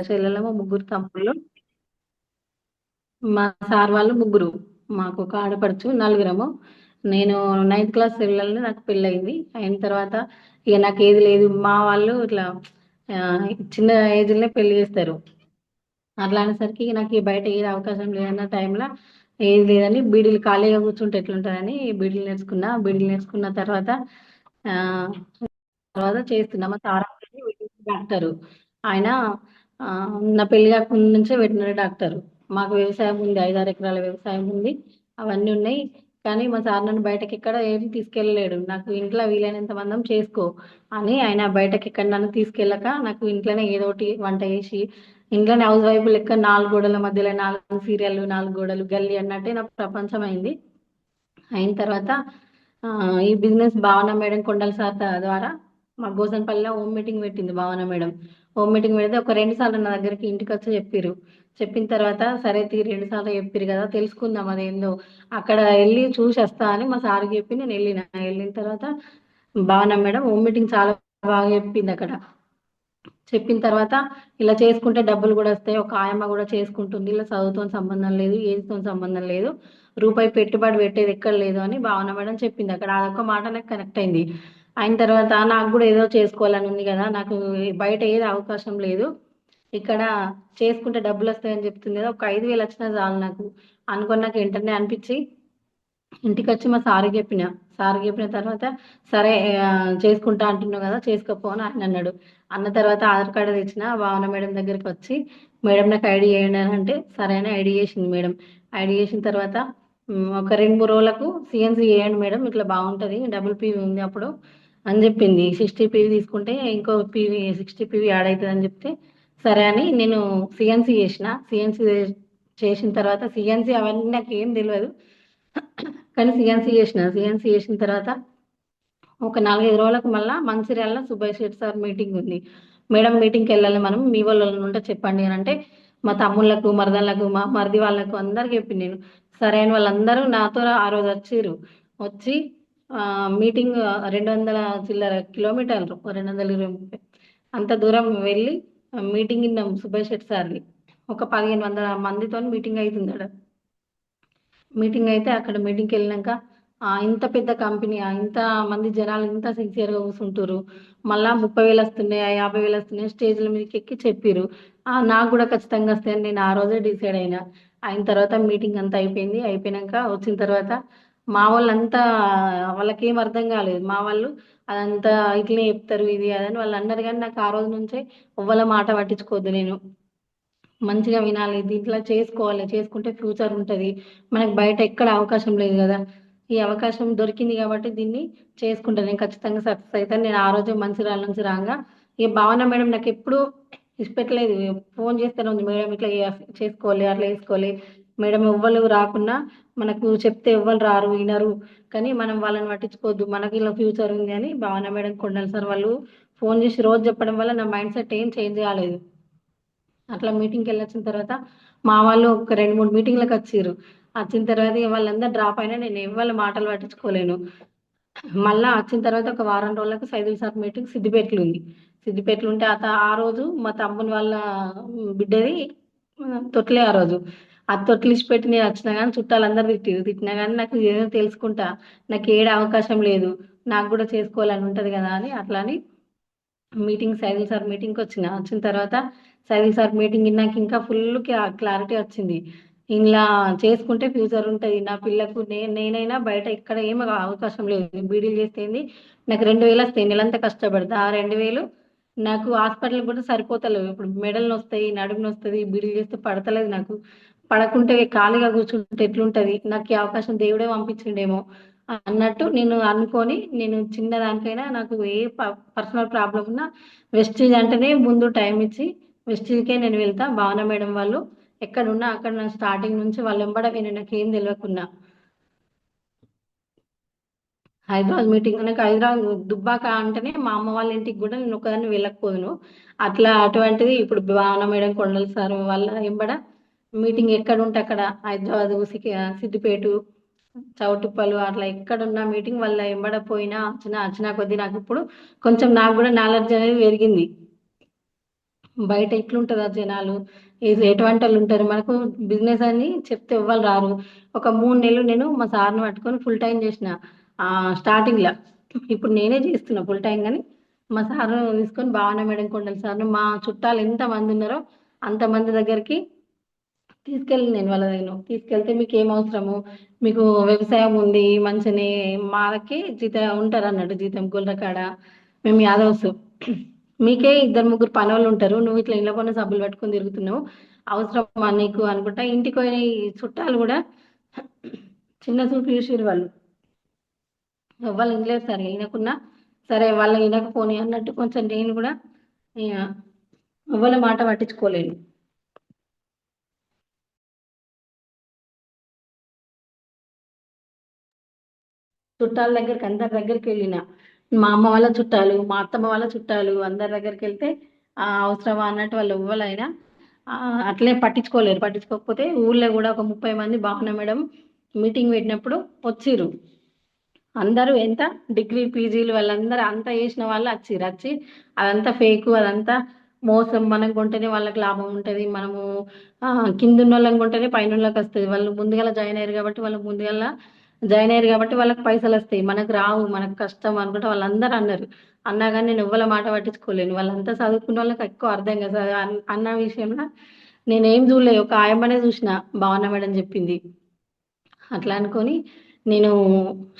చెల్లెలేమో ముగ్గురు తమ్ముళ్ళు. మా సార్ వాళ్ళు ముగ్గురు. మాకు ఒక ఆడపడుచు నలుగురము. నేను నైన్త్ క్లాస్ వెళ్ళాలని నాకు పెళ్ళయింది. అయిన తర్వాత ఇక నాకు ఏది లేదు. మా వాళ్ళు ఇట్లా ఆ, చిన్న ఏజ్లోనే పెళ్లి చేస్తారు. అట్లా అనేసరికి నాకు ఈ బయట ఏది అవకాశం లేదన్న టైంలో ఏది లేదని బీడీలు ఖాళీగా కూర్చుంటే ఎట్లుంటుందని బీడీలు నేర్చుకున్నా. బీడీలు నేర్చుకున్న తర్వాత ఆ, తర్వాత చేస్తున్నా. మా సార్ డాక్టరు. ఆయన ఆ, నా పెళ్లి కాకముందు నుంచే వెటనరీ డాక్టర్. మాకు వ్యవసాయం ఉంది, 5-6 ఎకరాల వ్యవసాయం ఉంది, అవన్నీ ఉన్నాయి. కానీ మా సార్ నన్ను బయటకి ఎక్కడ ఏం తీసుకెళ్ళలేడు. నాకు ఇంట్లో వీలైనంత మందం చేసుకో అని ఆయన బయటకి ఎక్కడ నన్ను తీసుకెళ్ళక నాకు ఇంట్లోనే ఏదో ఒకటి వంట చేసి ఇంట్లోనే హౌస్ వైఫ్ లెక్క 4 గోడల మధ్యలో 4 సీరియళ్ళు, 4 గోడలు గల్లి అన్నట్టే నాకు ప్రపంచం అయింది. అయిన తర్వాత ఆ, ఈ బిజినెస్ భావన మేడం కొండల సార్ ద్వారా మా గోసన్పల్లిలో హోమ్ మీటింగ్ పెట్టింది భావన మేడం. హోమ్ మీటింగ్ పెడితే ఒక 2 సార్లు నా దగ్గరికి ఇంటికి వచ్చి చెప్పిర్రు. చెప్పిన తర్వాత సరే 2 సార్లు చెప్పిర్రు కదా తెలుసుకుందాం అదేందో, అక్కడ వెళ్ళి చూసి వస్తా అని మా సార్కి చెప్పి నేను వెళ్ళిన తర్వాత భావన మేడం హోమ్ మీటింగ్ చాలా బాగా చెప్పింది అక్కడ. చెప్పిన తర్వాత ఇలా చేసుకుంటే డబ్బులు కూడా వస్తాయి, ఒక ఆయమ్మ కూడా చేసుకుంటుంది, ఇలా చదువుతో సంబంధం లేదు, ఏజ్తో సంబంధం లేదు, రూపాయి పెట్టుబడి పెట్టేది ఎక్కడ లేదు అని భావన మేడం చెప్పింది అక్కడ. అదొక మాట నాకు కనెక్ట్ అయింది. అయిన తర్వాత నాకు కూడా ఏదో చేసుకోవాలని ఉంది కదా, నాకు బయట ఏది అవకాశం లేదు, ఇక్కడ చేసుకుంటే డబ్బులు వస్తాయని చెప్తుంది కదా, ఒక 5,000 వచ్చినా చాలు నాకు అనుకుని నాకు వెంటనే అనిపించి ఇంటికి వచ్చి మా సార్ చెప్పిన తర్వాత సరే చేసుకుంటా అంటున్నావు కదా చేసుకోపో అని ఆయన అన్నాడు. అన్న తర్వాత ఆధార్ కార్డు తెచ్చిన భావన మేడం దగ్గరికి వచ్చి మేడం నాకు ఐడి చేయండి అని అంటే సరే అని ఐడి చేసింది మేడం. ఐడి చేసిన తర్వాత ఒక 2-3 రోజులకు సిఎన్సి చేయండి మేడం, ఇట్లా బాగుంటుంది, డబుల్ పీవీ ఉంది అప్పుడు అని చెప్పింది. 60 పీవీ తీసుకుంటే ఇంకో పీవీ 60 పీవీ యాడ్ అవుతుంది అని చెప్తే సరే అని నేను సిఎన్సి చేసిన తర్వాత సిఎన్సి అవన్నీ నాకు ఏం తెలియదు. కానీ సిఎన్సి చేసిన తర్వాత ఒక 4-5 రోజులకు మళ్ళీ మంచిర్యాలలో సుబ్బయ్య శెట్టి సార్ మీటింగ్ ఉంది. మేడం మీటింగ్కి వెళ్ళాలి మనం, మీ వాళ్ళు ఉంటే చెప్పండి అని అంటే మా తమ్ముళ్ళకు మరదళ్ళకు మా మరిది వాళ్ళకు అందరికి చెప్పింది నేను. సరే అని వాళ్ళందరూ నాతో ఆ రోజు వచ్చి మీటింగ్ 200 చిల్లర కిలోమీటర్లు, 220 అంత దూరం వెళ్ళి మీటింగ్ విన్నాం సుబ్బయ్య శెట్టి సార్ది. ఒక 1500 మందితో మీటింగ్ అవుతుంది అక్కడ. మీటింగ్ అయితే అక్కడ మీటింగ్కి వెళ్ళినాక ఇంత పెద్ద కంపెనీ, ఇంత మంది జనాలు ఇంత సిన్సియర్గా కూర్చుంటారు, మళ్ళా 30,000 వస్తున్నాయి, 50,000 వస్తున్నాయి, స్టేజ్ల మీదకి ఎక్కి చెప్పిర్రు. నాకు కూడా ఖచ్చితంగా వస్తాయని నేను ఆ రోజే డిసైడ్ అయిన తర్వాత మీటింగ్ అంతా అయిపోయింది. అయిపోయినాక వచ్చిన తర్వాత మా వాళ్ళంతా వాళ్ళకి ఏం అర్థం కాలేదు. మా వాళ్ళు అదంతా ఇట్లనే చెప్తారు ఇది అదని వాళ్ళు అన్నారు. కానీ నాకు ఆ రోజు నుంచే ఎవ్వల మాట పట్టించుకోవద్దు, నేను మంచిగా వినాలి, దీంట్లో చేసుకోవాలి, చేసుకుంటే ఫ్యూచర్ ఉంటుంది, మనకు బయట ఎక్కడ అవకాశం లేదు కదా, ఈ అవకాశం దొరికింది కాబట్టి దీన్ని చేసుకుంటాను, నేను ఖచ్చితంగా సక్సెస్ అవుతాను. నేను ఆ రోజు మంచిర్యాల నుంచి రాగా ఇక భావన మేడం నాకు ఎప్పుడు ఇష్టపెట్టలేదు. ఫోన్ చేస్తూనే ఉంది, మేడం ఇట్లా చేసుకోవాలి, అట్లా వేసుకోవాలి మేడం, ఎవ్వరు రాకున్నా మనకు చెప్తే ఎవ్వరు రారు వినరు, కానీ మనం వాళ్ళని పట్టించుకోవద్దు, మనకి ఇలా ఫ్యూచర్ ఉంది అని భావన మేడం కొండలు సార్ వాళ్ళు ఫోన్ చేసి రోజు చెప్పడం వల్ల నా మైండ్ సెట్ ఏం చేంజ్ కాలేదు. అట్లా మీటింగ్కి వెళ్ళొచ్చిన తర్వాత మా వాళ్ళు ఒక 2-3 మీటింగ్లకు వచ్చిర్రు. వచ్చిన తర్వాత ఇక వాళ్ళందరూ డ్రాప్ అయినా నేను ఎవరి మాటలు పట్టించుకోలేను. మళ్ళా వచ్చిన తర్వాత ఒక వారం రోజులకు సైదుల్ సార్ మీటింగ్ సిద్దిపేటలో ఉంది. సిద్దిపేటలో ఉంటే ఆ రోజు మా తమ్ముని వాళ్ళ బిడ్డది తొట్లే ఆ రోజు. ఆ తొట్లు ఇచ్చి పెట్టి నేను వచ్చినా కానీ చుట్టాలందరూ తిట్టినా కానీ నాకు ఏదో తెలుసుకుంటా, నాకు ఏడ అవకాశం లేదు, నాకు కూడా చేసుకోవాలని ఉంటది కదా అని అట్లా అని సైదుల్ సార్ మీటింగ్కి వచ్చిన తర్వాత సైదుల్ సార్ మీటింగ్ నాకు ఇంకా ఫుల్ క్లారిటీ వచ్చింది. ఇలా చేసుకుంటే ఫ్యూచర్ ఉంటుంది, నా పిల్లకు నేనైనా బయట ఇక్కడ ఏమి అవకాశం లేదు, బీడీలు చేస్తేంది నాకు 2,000 వస్తాయి, నెలంతా కష్టపడతా, ఆ 2,000 నాకు హాస్పిటల్ కూడా సరిపోతలేవు. ఇప్పుడు మెడలు నొస్తాయి, నడుము నొస్తుంది, బీడీలు చేస్తే పడతలేదు నాకు. పడకుంటే ఖాళీగా కూర్చుంటే ఎట్లుంటది, నాకు ఈ అవకాశం దేవుడే పంపించిండేమో అన్నట్టు నేను అనుకొని నేను చిన్నదానికైనా నాకు ఏ పర్సనల్ ప్రాబ్లం ఉన్నా వెస్టీజ్ అంటేనే ముందు టైం ఇచ్చి వెస్టీజ్కే నేను వెళ్తా. భావన మేడం వాళ్ళు ఎక్కడున్నా అక్కడ నా స్టార్టింగ్ నుంచి వాళ్ళు వెంబడ నేను నాకు ఏం తెలియకున్నా హైదరాబాద్ మీటింగ్ నాకు హైదరాబాద్ దుబ్బాక అంటేనే మా అమ్మ వాళ్ళ ఇంటికి కూడా నేను ఒకదాన్ని వెళ్ళకపోదును. అట్లా అటువంటిది ఇప్పుడు భావన మేడం కొండల సార్ వాళ్ళ ఎంబడ మీటింగ్ ఎక్కడ ఉంటే అక్కడ హైదరాబాద్ సిద్దిపేట చౌటుప్పలు అట్లా ఎక్కడున్న మీటింగ్ వల్ల ఎంబడ పోయినా వచ్చిన కొద్దీ నాకు ఇప్పుడు కొంచెం నాకు కూడా నాలెడ్జ్ అనేది పెరిగింది. బయట ఎట్లుంటుందో జనాలు, ఎటువంటి వాళ్ళు ఉంటారు మనకు. బిజినెస్ అని చెప్తే ఎవ్వరు రారు. ఒక 3 నెలలు నేను మా సార్ని పట్టుకొని ఫుల్ టైం చేసిన స్టార్టింగ్లో. ఇప్పుడు నేనే చేస్తున్నా ఫుల్ టైం, కానీ మా సార్ను తీసుకొని భావన మేడం కొండల సార్ను మా చుట్టాలు ఎంతమంది ఉన్నారో అంతమంది దగ్గరికి తీసుకెళ్ళి నేను వాళ్ళ దగ్గర తీసుకెళ్తే మీకు ఏం అవసరము, మీకు వ్యవసాయం ఉంది మంచిని, మాకి జీతం ఉంటారు అన్నట్టు, జీతం గుల్లకాడ మేము యాదవ్స్, మీకే 2 3 పనోళ్ళు ఉంటారు, నువ్వు ఇట్లా ఇళ్ళ పన్ను సబ్బులు పట్టుకొని తిరుగుతున్నావు, అవసరమా నీకు అనుకుంటా. ఇంటికి పోయిన ఈ చుట్టాలు కూడా చిన్న చూపు చూసిరు వాళ్ళు. వాళ్ళు వినలేదు సరే, వినకున్నా సరే వాళ్ళు వినకపోని అన్నట్టు కొంచెం నేను కూడా ఎవ్వరి మాట పట్టించుకోలేను. చుట్టాల దగ్గరికి అందరి దగ్గరికి వెళ్ళిన, మా అమ్మ వాళ్ళ చుట్టాలు, మా అత్తమ్మ వాళ్ళ చుట్టాలు, అందరి దగ్గరికి వెళ్తే అవసరమా అన్నట్టు వాళ్ళు ఎవ్వరైనా అట్లే పట్టించుకోలేరు. పట్టించుకోకపోతే ఊళ్ళో కూడా ఒక 30 మంది భావన మేడం మీటింగ్ పెట్టినప్పుడు వచ్చిర్రు. అందరూ ఎంత డిగ్రీ పీజీలు వాళ్ళందరూ అంతా చేసిన వాళ్ళు వచ్చిర్రు. వచ్చి అదంతా ఫేకు, అదంతా మోసం, మనం కొంటేనే వాళ్ళకి లాభం ఉంటుంది, మనము కింద ఉన్న వాళ్ళని కొంటేనే పైన వాళ్ళకి వస్తుంది, వాళ్ళు ముందుగల జాయిన్ అయ్యారు కాబట్టి వాళ్ళకి పైసలు వస్తాయి, మనకు రావు, మనకు కష్టం అనుకుంటే వాళ్ళందరూ అన్నారు. అన్నా కానీ నేను ఎవ్వల మాట పట్టించుకోలేను. వాళ్ళంతా చదువుకున్న వాళ్ళకి ఎక్కువ అర్థం కదా అన్న విషయంలో నేనేం చూడలేదు. ఒక ఆయమ్మనే చూసిన, భావన మేడం చెప్పింది అట్లా అనుకొని నేను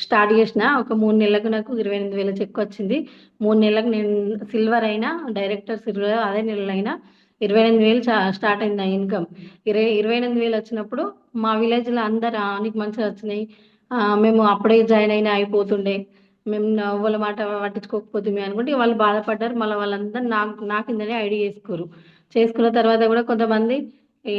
స్టార్ట్ చేసిన. ఒక 3 నెలలకు నాకు 28,000 చెక్ వచ్చింది. 3 నెలలకు నేను సిల్వర్ అయినా, డైరెక్టర్ సిల్వర్ అదే నెలలో అయినా 28,000 స్టార్ట్ అయింది నా ఇన్కమ్. 28,000 వచ్చినప్పుడు మా విలేజ్లో అందరు నీకు మంచిగా వచ్చినాయి, మేము అప్పుడే జాయిన్ అయినా అయిపోతుండే, మేము వాళ్ళ మాట పట్టించుకోకపోతుంది అనుకుంటే వాళ్ళు బాధపడ్డారు. మళ్ళీ వాళ్ళందరూ నా కిందనే ఐడి చేసుకున్న తర్వాత కూడా కొంతమంది ఈ,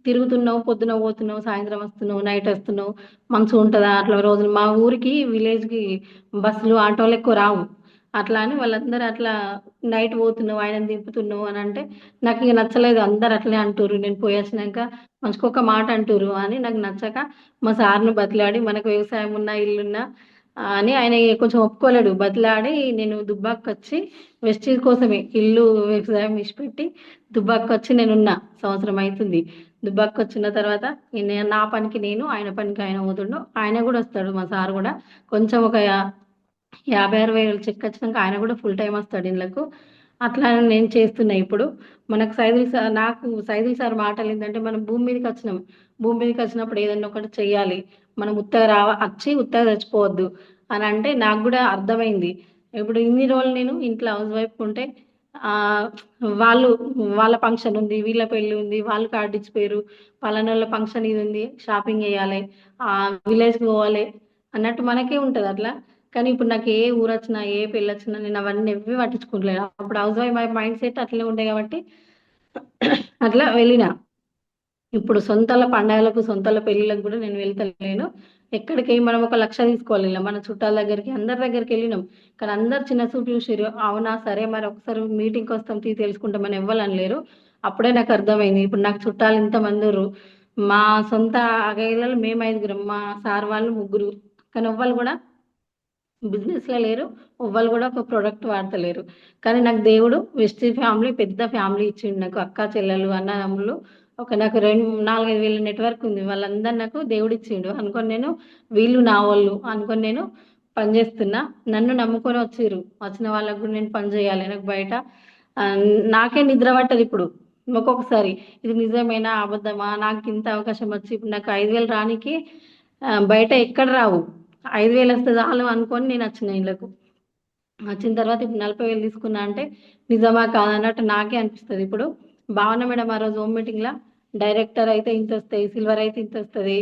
తిరుగుతున్నావు, పొద్దున పోతున్నావు, సాయంత్రం వస్తున్నావు, నైట్ వస్తున్నావు, మంచిగా ఉంటుందా అట్లా రోజులు. మా ఊరికి విలేజ్కి బస్సులు ఆటోలు ఎక్కువ రావు. అట్లా అని వాళ్ళందరూ అట్లా నైట్ పోతున్నావు, ఆయన దింపుతున్నావు అని అంటే నాకు ఇక నచ్చలేదు. అందరు అట్లే అంటారు, నేను పోయి వచ్చినాక మంచిగా ఒక మాట అంటారు అని నాకు నచ్చక మా సార్ను బతిలాడి, మనకు వ్యవసాయం ఉన్నా ఇల్లున్నా అని ఆయన కొంచెం ఒప్పుకోలేడు. బతిలాడి నేను దుబ్బాకి వచ్చి వెస్టీజ్ కోసమే ఇల్లు వ్యవసాయం ఇచ్చిపెట్టి దుబ్బాకి వచ్చి నేనున్నా. సంవత్సరం అవుతుంది దుబ్బాకి వచ్చిన తర్వాత. నా పనికి నేను, ఆయన పనికి ఆయన పోతుండు, ఆయన కూడా వస్తాడు మా సార్ కూడా. కొంచెం ఒక 50-60 వేలు చెక్ వచ్చినాక ఆయన కూడా ఫుల్ టైం వస్తాడు ఇళ్ళకు. అట్లా నేను చేస్తున్నా ఇప్పుడు. మనకు సైదులు సార్, నాకు సైదులు సార్ మాటలు ఏంటంటే, మనం భూమి మీదకి వచ్చినాం, భూమి మీదకి వచ్చినప్పుడు ఏదన్నా ఒకటి చెయ్యాలి, మనం ఉత్తగా వచ్చి ఉత్తగా చచ్చిపోవద్దు అని అంటే నాకు కూడా అర్థమైంది. ఇప్పుడు ఇన్ని రోజులు నేను ఇంట్లో హౌస్ వైఫ్ ఉంటే ఆ, వాళ్ళు వాళ్ళ ఫంక్షన్ ఉంది, వీళ్ళ పెళ్ళి ఉంది, వాళ్ళు కార్డు ఇచ్చిపోయారు, పలానోళ్ళ ఫంక్షన్ ఇది ఉంది, షాపింగ్ చేయాలి, విలేజ్కి పోవాలి అన్నట్టు మనకే ఉంటుంది అట్లా. కానీ ఇప్పుడు నాకు ఏ ఊరు వచ్చినా, ఏ పెళ్ళి వచ్చినా నేను అవన్నీ ఎవ్వి పట్టించుకోవట్లేదు. అప్పుడు హౌస్ వైఫ్ మైండ్ సెట్ అట్లే ఉండే కాబట్టి అట్లా వెళ్ళిన. ఇప్పుడు సొంతల పండగలకు, సొంతల పెళ్ళిళ్ళకు కూడా నేను వెళ్తలేను. ఎక్కడికి మనం ఒక 1,00,000 తీసుకోవాలి, ఇలా మన చుట్టాల దగ్గరికి అందరి దగ్గరికి వెళ్ళినాం. కానీ అందరు చిన్న చూపు చూసిరు. అవునా సరే మరి ఒకసారి మీటింగ్కి వస్తాం తెలుసుకుంటామని ఎవ్వరు లేరు. అప్పుడే నాకు అర్థమైంది. ఇప్పుడు నాకు చుట్టాలు ఇంతమంది ఉర్రు. మా సొంత అగైలలో మేము 5గురం, మా సార్ వాళ్ళు 3. కానీ ఎవ్వరు కూడా బిజినెస్లో లేరు, ఎవ్వరు కూడా ఒక ప్రోడక్ట్ వాడతలేరు. కానీ నాకు దేవుడు వెస్టీ ఫ్యామిలీ, పెద్ద ఫ్యామిలీ ఇచ్చిండు. నాకు అక్క చెల్లెలు అన్నదమ్ములు నాకు 4-5 వేల నెట్వర్క్ ఉంది. వాళ్ళందరూ నాకు దేవుడు ఇచ్చిండు అనుకొని నేను, వీళ్ళు నా వాళ్ళు అనుకొని నేను పనిచేస్తున్నా. నన్ను నమ్ముకొని వచ్చిర్రు, వచ్చిన వాళ్ళకు కూడా నేను పని చేయాలి. నాకు బయట ఆ, నాకే నిద్ర పట్టదు ఇప్పుడు ఒక్కొక్కసారి. ఇది నిజమేనా అబద్ధమా, నాకు ఇంత అవకాశం వచ్చి ఇప్పుడు నాకు 5,000 రానికి బయట ఎక్కడ రావు. 5,000 వస్తే చాలు అనుకొని నేను వచ్చిన ఇళ్ళకు. వచ్చిన తర్వాత ఇప్పుడు 40,000 తీసుకున్నా అంటే నిజమా కాదన్నట్టు నాకే అనిపిస్తుంది. ఇప్పుడు భావన మేడం ఆ రోజు హోమ్ మీటింగ్లో, డైరెక్టర్ అయితే ఇంత వస్తాయి, సిల్వర్ అయితే ఇంత వస్తుంది,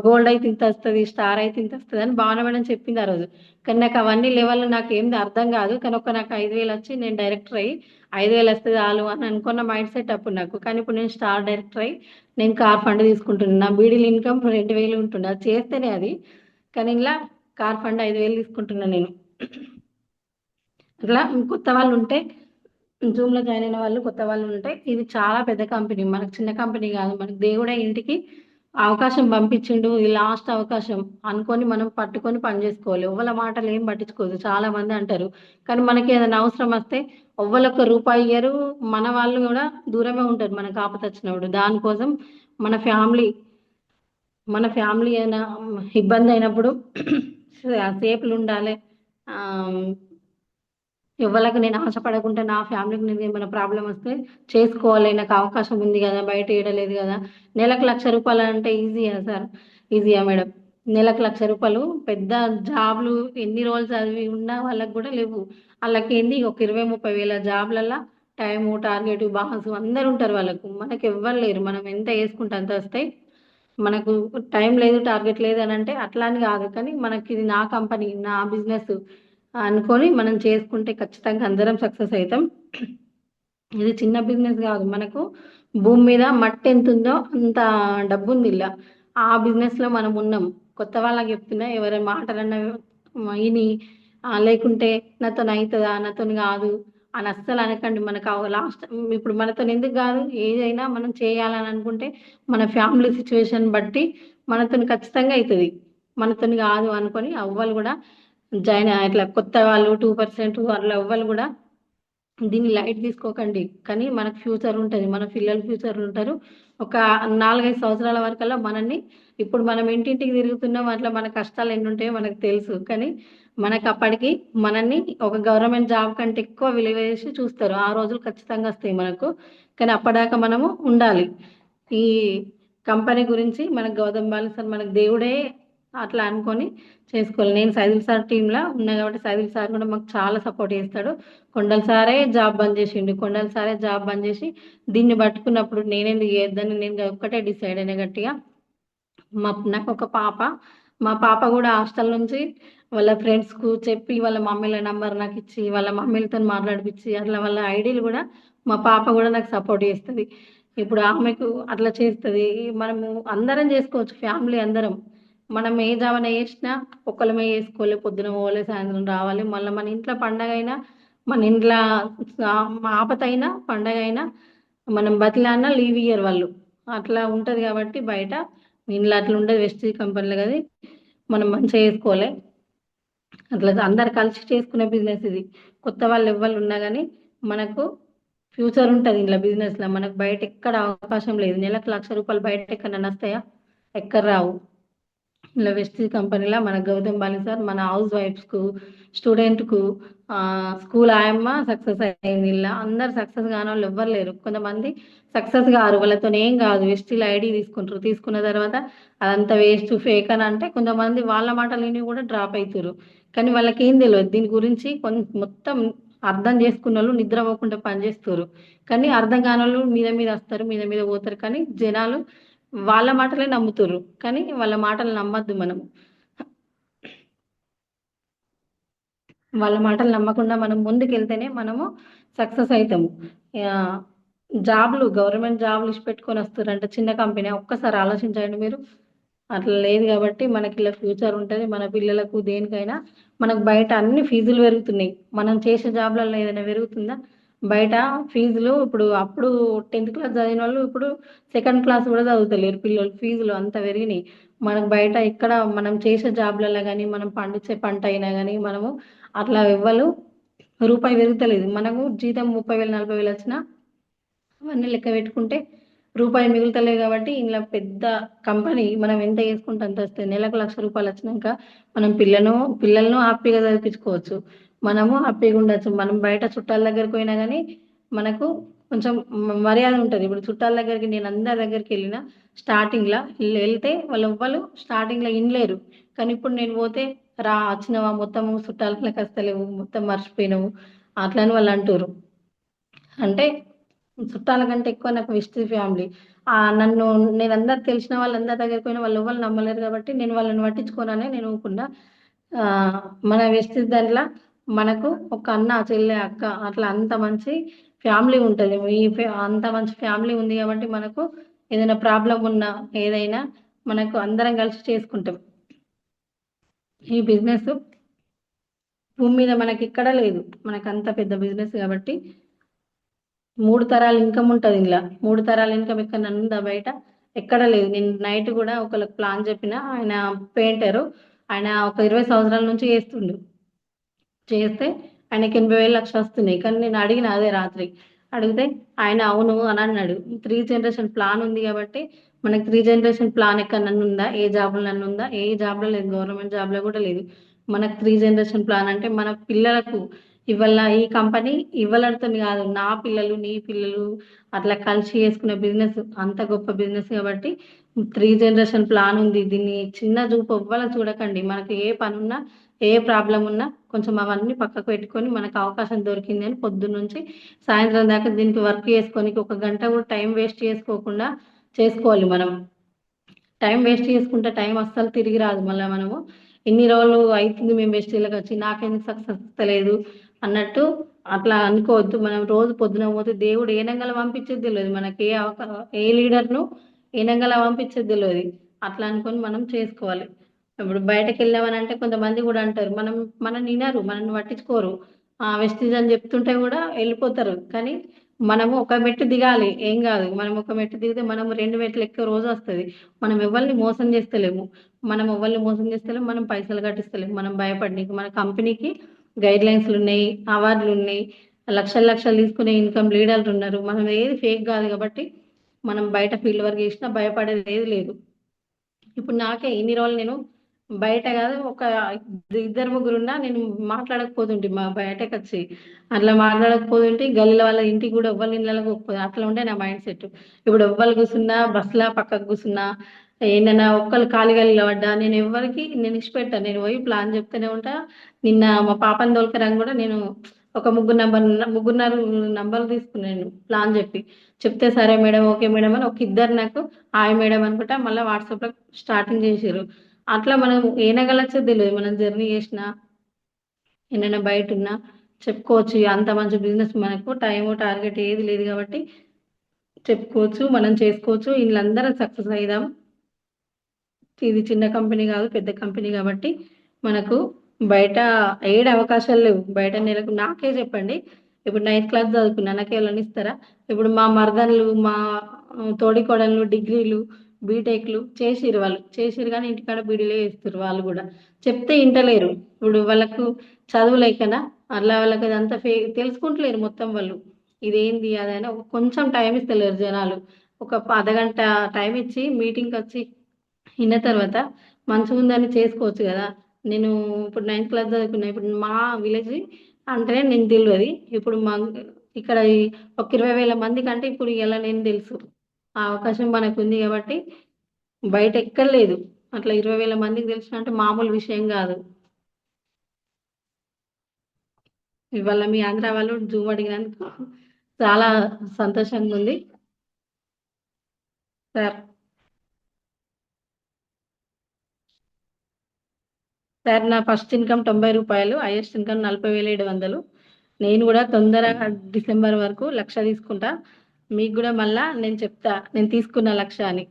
గోల్డ్ అయితే ఇంత వస్తుంది, స్టార్ అయితే ఇంత వస్తుంది అని భావన మేడం చెప్పింది ఆ రోజు. కానీ నాకు అవన్నీ లెవెల్ నాకు ఏం అర్థం కాదు. కానీ నాకు 5,000 వచ్చి నేను డైరెక్టర్ అయ్యి 5,000 వస్తే చాలు అని అనుకున్న మైండ్ సెట్ అప్పుడు నాకు. కానీ ఇప్పుడు నేను స్టార్ డైరెక్టర్ అయ్యి నేను కార్ ఫండ్ తీసుకుంటున్నాను. నా బీడీలు ఇన్కమ్ 2,000 ఉంటుండే, అది చేస్తేనే అది. కానీ ఇలా కార్ ఫండ్ 5,000 తీసుకుంటున్నాను నేను. అట్లా కొత్త వాళ్ళు ఉంటే, జూమ్లో జాయిన్ అయిన వాళ్ళు కొత్త వాళ్ళు ఉంటే, ఇది చాలా పెద్ద కంపెనీ, మనకు చిన్న కంపెనీ కాదు. మనకు దేవుడే ఇంటికి అవకాశం పంపించిండు, ఇది లాస్ట్ అవకాశం అనుకొని మనం పట్టుకొని పని చేసుకోవాలి. ఎవ్వల మాటలు ఏం పట్టించుకోవద్దు. చాలా మంది అంటారు, కానీ మనకి ఏదైనా అవసరం వస్తే ఎవ్వలొక్క రూపాయి ఇయ్యరు. మన వాళ్ళు కూడా దూరమే ఉంటారు మనకు ఆపద వచ్చినప్పుడు. దానికోసం మన ఫ్యామిలీ మన ఫ్యామిలీ అయినా ఇబ్బంది అయినప్పుడు సేఫ్లు ఉండాలి. ఆ, ఎవ్వలకు నేను ఆశపడకుండా నా ఫ్యామిలీకి నేను ఏమైనా ప్రాబ్లం వస్తే చేసుకోవాలి. నాకు అవకాశం ఉంది కదా, బయట ఇవ్వలేదు కదా. నెలకు 1,00,000 రూపాయలు అంటే ఈజీయా సార్? ఈజీయా మేడం? నెలకు 1,00,000 రూపాయలు పెద్ద జాబ్లు ఎన్ని రోజులు చదివి ఉన్న వాళ్ళకి కూడా లేవు. వాళ్ళకి ఏంది ఒక 20-30 వేల జాబ్లల్లో టైము, టార్గెట్, బాస్ అందరు ఉంటారు వాళ్ళకు. మనకి ఎవ్వరు లేరు. మనం ఎంత వేసుకుంటే అంత వస్తాయి. మనకు టైం లేదు, టార్గెట్ లేదు అని అంటే అట్లా అని కాదు, కానీ మనకి ఇది నా కంపెనీ, నా బిజినెస్ అనుకొని మనం చేసుకుంటే ఖచ్చితంగా అందరం సక్సెస్ అవుతాం. ఇది చిన్న బిజినెస్ కాదు. మనకు భూమి మీద మట్టి ఎంత ఉందో అంత డబ్బు ఉంది ఇలా. ఆ బిజినెస్ లో మనం ఉన్నాం. కొత్త వాళ్ళకి చెప్తున్నా, ఎవరి మాటలన్నా విని లేకుంటే నాతో అవుతుందా, నాతో కాదు అని అస్సలు అనకండి. మనకు లాస్ట్ ఇప్పుడు మనతో ఎందుకు కాదు, ఏదైనా మనం చేయాలని అనుకుంటే మన ఫ్యామిలీ సిచ్యువేషన్ బట్టి మనతో ఖచ్చితంగా అవుతుంది. మనతో కాదు అనుకొని అవ్వలు కూడా జాయిన్ ఇట్లా కొత్త వాళ్ళు 2% అట్లా ఎవ్వరు కూడా దీన్ని లైట్ తీసుకోకండి. కానీ మనకు ఫ్యూచర్ ఉంటుంది, మన పిల్లలు ఫ్యూచర్ ఉంటారు. ఒక 4-5 సంవత్సరాల వరకల్లా మనల్ని, ఇప్పుడు మనం ఇంటింటికి తిరుగుతున్నాం, అట్లా మన కష్టాలు ఎన్ని ఉంటాయో మనకు తెలుసు. కానీ మనకు అప్పటికి మనల్ని ఒక గవర్నమెంట్ జాబ్ కంటే ఎక్కువ విలువ వేసి చూస్తారు. ఆ రోజులు ఖచ్చితంగా వస్తాయి మనకు. కానీ అప్పటిదాకా మనము ఉండాలి. ఈ కంపెనీ గురించి మనకు గౌతమ్ బాలి సార్ మనకు దేవుడే అట్లా అనుకొని చేసుకోవాలి. నేను సైదుల్ సార్ టీంలో ఉన్నా కాబట్టి సైదుల్ సార్ కూడా మాకు చాలా సపోర్ట్ చేస్తాడు. కొండల సారే జాబ్ బంద్ చేసిండు. కొండల సారే జాబ్ బంద్ చేసి దీన్ని పట్టుకున్నప్పుడు నేనెందుకు చేద్దని నేను ఒక్కటే డిసైడ్ అయిన గట్టిగా. నాకు ఒక పాప, మా పాప కూడా హాస్టల్ నుంచి వాళ్ళ ఫ్రెండ్స్కు చెప్పి వాళ్ళ మమ్మీల నంబర్ నాకు ఇచ్చి వాళ్ళ మమ్మీలతో మాట్లాడిపించి అట్లా వాళ్ళ ఐడీలు కూడా మా పాప కూడా నాకు సపోర్ట్ చేస్తుంది. ఇప్పుడు ఆమెకు అట్లా చేస్తుంది. మనము అందరం చేసుకోవచ్చు, ఫ్యామిలీ అందరం. మనం ఏ జాబన చేసినా ఒక్కలమే చేసుకోవాలి. పొద్దున పోవాలి, సాయంత్రం రావాలి. మళ్ళీ మన ఇంట్లో పండగ అయినా, మన ఇంట్లో ఆపత అయినా పండగ అయినా మనం బతిలాడినా లీవ్ ఇయ్యరు వాళ్ళు. అట్లా ఉంటుంది కాబట్టి బయట ఇంట్లో అట్లా ఉండదు. వెస్ట్ కంపెనీలు కదా, మనం మంచిగా చేసుకోవాలి. అట్లా అందరు కలిసి చేసుకునే బిజినెస్ ఇది. కొత్త వాళ్ళు ఎవ్వరు ఉన్నా కానీ మనకు ఫ్యూచర్ ఉంటుంది ఇంట్లో బిజినెస్లో. మనకు బయట ఎక్కడ అవకాశం లేదు. నెలకు 1,00,000 రూపాయలు బయట ఎక్కడ వస్తాయా? ఎక్కడ రావు. ఇలా వెస్టీజ్ కంపెనీలో మన గౌతమ్ బాలి సార్ మన హౌస్ వైఫ్స్కు, స్టూడెంట్కు, స్కూల్ ఆయమ్మ సక్సెస్ అయింది. ఇలా అందరు సక్సెస్ కాని వాళ్ళు ఎవ్వరు లేరు. కొంతమంది సక్సెస్ కారు, వాళ్ళతో ఏం కాదు, వెస్టీల్ ఐడి తీసుకుంటారు. తీసుకున్న తర్వాత అదంతా వేస్ట్, ఫేక్ అని అంటే కొంతమంది వాళ్ళ మాటలు విని కూడా డ్రాప్ అవుతారు. కానీ వాళ్ళకి ఏం తెలియదు దీని గురించి. మొత్తం అర్థం చేసుకున్న వాళ్ళు నిద్రపోకుండా పనిచేస్తారు. కానీ అర్థం కాని వాళ్ళు మీద మీద వస్తారు, మీద మీద పోతారు. కానీ జనాలు వాళ్ళ మాటలే నమ్ముతారు. కానీ వాళ్ళ మాటలు నమ్మద్దు మనము. వాళ్ళ మాటలు నమ్మకుండా మనం ముందుకెళ్తేనే మనము సక్సెస్ అవుతాము. జాబ్లు, గవర్నమెంట్ జాబ్లు ఇచ్చిపెట్టుకొని వస్తారంటే చిన్న కంపెనీ, ఒక్కసారి ఆలోచించండి మీరు. అట్లా లేదు కాబట్టి మనకి ఇలా ఫ్యూచర్ ఉంటుంది. మన పిల్లలకు దేనికైనా మనకు బయట అన్ని ఫీజులు పెరుగుతున్నాయి. మనం చేసే జాబ్లలో ఏదైనా పెరుగుతుందా? బయట ఫీజులు ఇప్పుడు అప్పుడు 10th క్లాస్ చదివిన వాళ్ళు ఇప్పుడు సెకండ్ క్లాస్ కూడా చదువుతలేరు పిల్లలు. ఫీజులు అంత పెరిగినాయి. మనకు బయట ఇక్కడ మనం చేసే జాబ్లలో కానీ, మనం పండించే పంట అయినా కానీ మనము అట్లా ఇవ్వలు రూపాయి పెరుగుతలేదు. మనకు జీతం 30,000 40,000 వచ్చినా అవన్నీ లెక్క పెట్టుకుంటే రూపాయి మిగులుతలేదు. కాబట్టి ఇలా పెద్ద కంపెనీ మనం ఎంత చేసుకుంటే అంత వస్తుంది. నెలకు 1,00,000 రూపాయలు వచ్చినాక మనం పిల్లలను హ్యాపీగా చదివించుకోవచ్చు. మనము హ్యాపీగా ఉండొచ్చు. మనం బయట చుట్టాల దగ్గరికి పోయినా కానీ మనకు కొంచెం మర్యాద ఉంటుంది. ఇప్పుడు చుట్టాల దగ్గరికి నేను అందరి దగ్గరికి వెళ్ళిన స్టార్టింగ్లో వెళ్తే వాళ్ళు ఎవ్వరు స్టార్టింగ్లో వినలేరు. కానీ ఇప్పుడు నేను పోతే రా వచ్చినవా, మొత్తం చుట్టాలకి వస్తలేవు, మొత్తం మర్చిపోయినావు అట్లని వాళ్ళు అంటారు. అంటే చుట్టాల కంటే ఎక్కువ నాకు వెస్ట్ ఫ్యామిలీ. నన్ను నేను అందరు తెలిసిన వాళ్ళందరి దగ్గరికి పోయిన వాళ్ళు ఎవరు నమ్మలేరు కాబట్టి నేను వాళ్ళని పట్టించుకోననే నేను ఊరుకున్నా. ఆ, మన వెస్ట్ దాంట్లో మనకు ఒక అన్న, చెల్లె, అక్క అట్లా అంత మంచి ఫ్యామిలీ ఉంటుంది. అంత మంచి ఫ్యామిలీ ఉంది కాబట్టి మనకు ఏదైనా ప్రాబ్లం ఉన్నా ఏదైనా మనకు అందరం కలిసి చేసుకుంటాం. ఈ బిజినెస్ భూమి మీద మనకి ఇక్కడ లేదు. మనకు అంత పెద్ద బిజినెస్ కాబట్టి 3 తరాల ఇన్కమ్ ఉంటుంది ఇలా. 3 తరాల ఇన్కమ్ ఎక్కడ ఉందా బయట? ఎక్కడ లేదు. నేను నైట్ కూడా ఒకళ్ళకి ప్లాన్ చెప్పిన, ఆయన పెయింటరు. ఆయన ఒక 20 సంవత్సరాల నుంచి చేస్తుండు. చేస్తే ఆయనకి 80,000 లక్ష వస్తున్నాయి. కానీ నేను అడిగిన అదే రాత్రి. అడిగితే ఆయన అవును అని అన్నాడు. 3 జనరేషన్ ప్లాన్ ఉంది కాబట్టి మనకి 3 జనరేషన్ ప్లాన్ ఎక్కడనన్నా ఉందా? ఏ జాబ్‌లోనన్నా ఉందా? ఏ జాబ్‌లో లేదు. గవర్నమెంట్ జాబ్‌లో కూడా లేదు. మనకు 3 జనరేషన్ ప్లాన్ అంటే మన పిల్లలకు ఇవాళ ఈ కంపెనీ ఇవ్వలడుతుంది కాదు. నా పిల్లలు, నీ పిల్లలు అట్లా కలిసి చేసుకునే బిజినెస్ అంత గొప్ప బిజినెస్ కాబట్టి 3 జనరేషన్ ప్లాన్ ఉంది. దీన్ని చిన్న చూపు ఎవ్వల చూడకండి. మనకి ఏ పనున్నా, ఏ ప్రాబ్లమ్ ఉన్నా కొంచెం అవన్నీ పక్కకు పెట్టుకొని మనకు అవకాశం దొరికింది అని పొద్దున్నుంచి సాయంత్రం దాకా దీనికి వర్క్ చేసుకోనికి ఒక గంట కూడా టైం వేస్ట్ చేసుకోకుండా చేసుకోవాలి మనం. టైం వేస్ట్ చేసుకుంటే టైం అస్సలు తిరిగి రాదు. మళ్ళా మనము ఇన్ని రోజులు అయితుంది మేము వెస్టీలకు వచ్చి నాకెందుకు సక్సెస్ వస్తలేదు అన్నట్టు అట్లా అనుకోవద్దు. మనం రోజు పొద్దున పోతే దేవుడు ఏ నంగల పంపించేది తెలియదు. మనకి ఏ లీడర్ను ఏ నంగల పంపించేది తెలియదు. అట్లా అనుకొని మనం చేసుకోవాలి. ఇప్పుడు బయటకు వెళ్ళామని అంటే కొంతమంది కూడా అంటారు మనం వినరు, మనల్ని పట్టించుకోరు. వెస్టీజ్ అని చెప్తుంటే కూడా వెళ్ళిపోతారు. కానీ మనము ఒక మెట్టు దిగాలి, ఏం కాదు. మనం ఒక మెట్టు దిగితే మనం 2 మెట్లు ఎక్కే రోజు వస్తుంది. మనం ఎవరిని మోసం చేస్తలేము. మనం పైసలు కట్టిస్తలేము. మనం భయపడనీకి మన కంపెనీకి గైడ్ లైన్స్లు ఉన్నాయి, అవార్డులు ఉన్నాయి, లక్షలు లక్షలు తీసుకునే ఇన్కమ్ లీడర్లు ఉన్నారు. మనం ఏది ఫేక్ కాదు కాబట్టి మనం బయట ఫీల్డ్ వర్క్ చేసినా భయపడేది ఏది లేదు. ఇప్పుడు నాకే ఇన్ని రోజులు నేను బయట కాదు ఒక ఇద్దరు ముగ్గురున్నా నేను మాట్లాడకపోతుంటే మా బయటకు వచ్చి అట్లా మాట్లాడకపోతుంటే గల్లీల వాళ్ళ ఇంటికి కూడా ఎవ్వరి ఇళ్ళకి పోకపోదు. అట్లా ఉండే నా మైండ్ సెట్. ఇప్పుడు ఎవ్వరు కూర్చున్నా బస్సులా పక్కకు కూర్చున్నా ఏంటన్నా ఒక్కరు ఖాళీగా నిలబడ్డా నేను ఇష్టపెట్టా. నేను పోయి ప్లాన్ చెప్తూనే ఉంటా. నిన్న మా పాపని తోలుకరాని కూడా నేను ఒక ముగ్గురున్నర నంబర్లు తీసుకున్నాను ప్లాన్ చెప్తే సరే మేడం, ఓకే మేడం అని ఒక ఇద్దరు నాకు హాయ్ మేడం అనుకుంటా మళ్ళీ వాట్సాప్లో స్టార్టింగ్ చేసారు. అట్లా మనం ఏ నగలొచ్చో తెలియదు. మనం జర్నీ చేసినా ఏమైనా బయట ఉన్నా చెప్పుకోవచ్చు. అంత మంచి బిజినెస్ మనకు టైం టార్గెట్ ఏది లేదు కాబట్టి చెప్పుకోవచ్చు, మనం చేసుకోవచ్చు. వీళ్ళందరం సక్సెస్ అయిదాం. ఇది చిన్న కంపెనీ కాదు, పెద్ద కంపెనీ కాబట్టి మనకు బయట ఏడు అవకాశాలు లేవు. బయట నెలకు నాకే చెప్పండి, ఇప్పుడు 9th క్లాస్ చదువుకున్నా నాకు ఎవరైనా ఇస్తారా? ఇప్పుడు మా మరదన్లు, మా తోడికోడళ్ళు డిగ్రీలు, బీటెక్లు చేసిరు కానీ ఇంటికాడ బీడీలే చేస్తారు. వాళ్ళు కూడా చెప్తే ఇంటలేరు. ఇప్పుడు వాళ్ళకు చదువు లేకనా అట్లా వాళ్ళకి అదంతా తెలుసుకుంటలేరు మొత్తం వాళ్ళు. ఇదేంది అదైనా కొంచెం టైం ఇస్తలేరు జనాలు. ఒక అర్ధగంట టైం ఇచ్చి మీటింగ్కి వచ్చి విన్న తర్వాత మంచిగుందని చేసుకోవచ్చు కదా. నేను ఇప్పుడు 9th క్లాస్ చదువుకున్నా. ఇప్పుడు మా విలేజ్ అంటే నేను తెలియదు. ఇప్పుడు ఇక్కడ ఒక 20,000 మంది కంటే ఇప్పుడు ఇలా నేను తెలుసు. ఆ అవకాశం మనకు ఉంది కాబట్టి బయట ఎక్కడ లేదు. అట్లా 20,000 మందికి తెలిసిన అంటే మామూలు విషయం కాదు. ఇవాళ మీ ఆంధ్ర వాళ్ళు జూమ్ అడిగినందుకు చాలా సంతోషంగా ఉంది సార్. సార్ నా ఫస్ట్ ఇన్కమ్ రూ. 90, హైయెస్ట్ ఇన్కమ్ 40,700. నేను కూడా తొందరగా డిసెంబర్ వరకు 1,00,000 తీసుకుంటా. మీకు కూడా మళ్ళా నేను చెప్తా నేను తీసుకున్న 1,00,000 అని.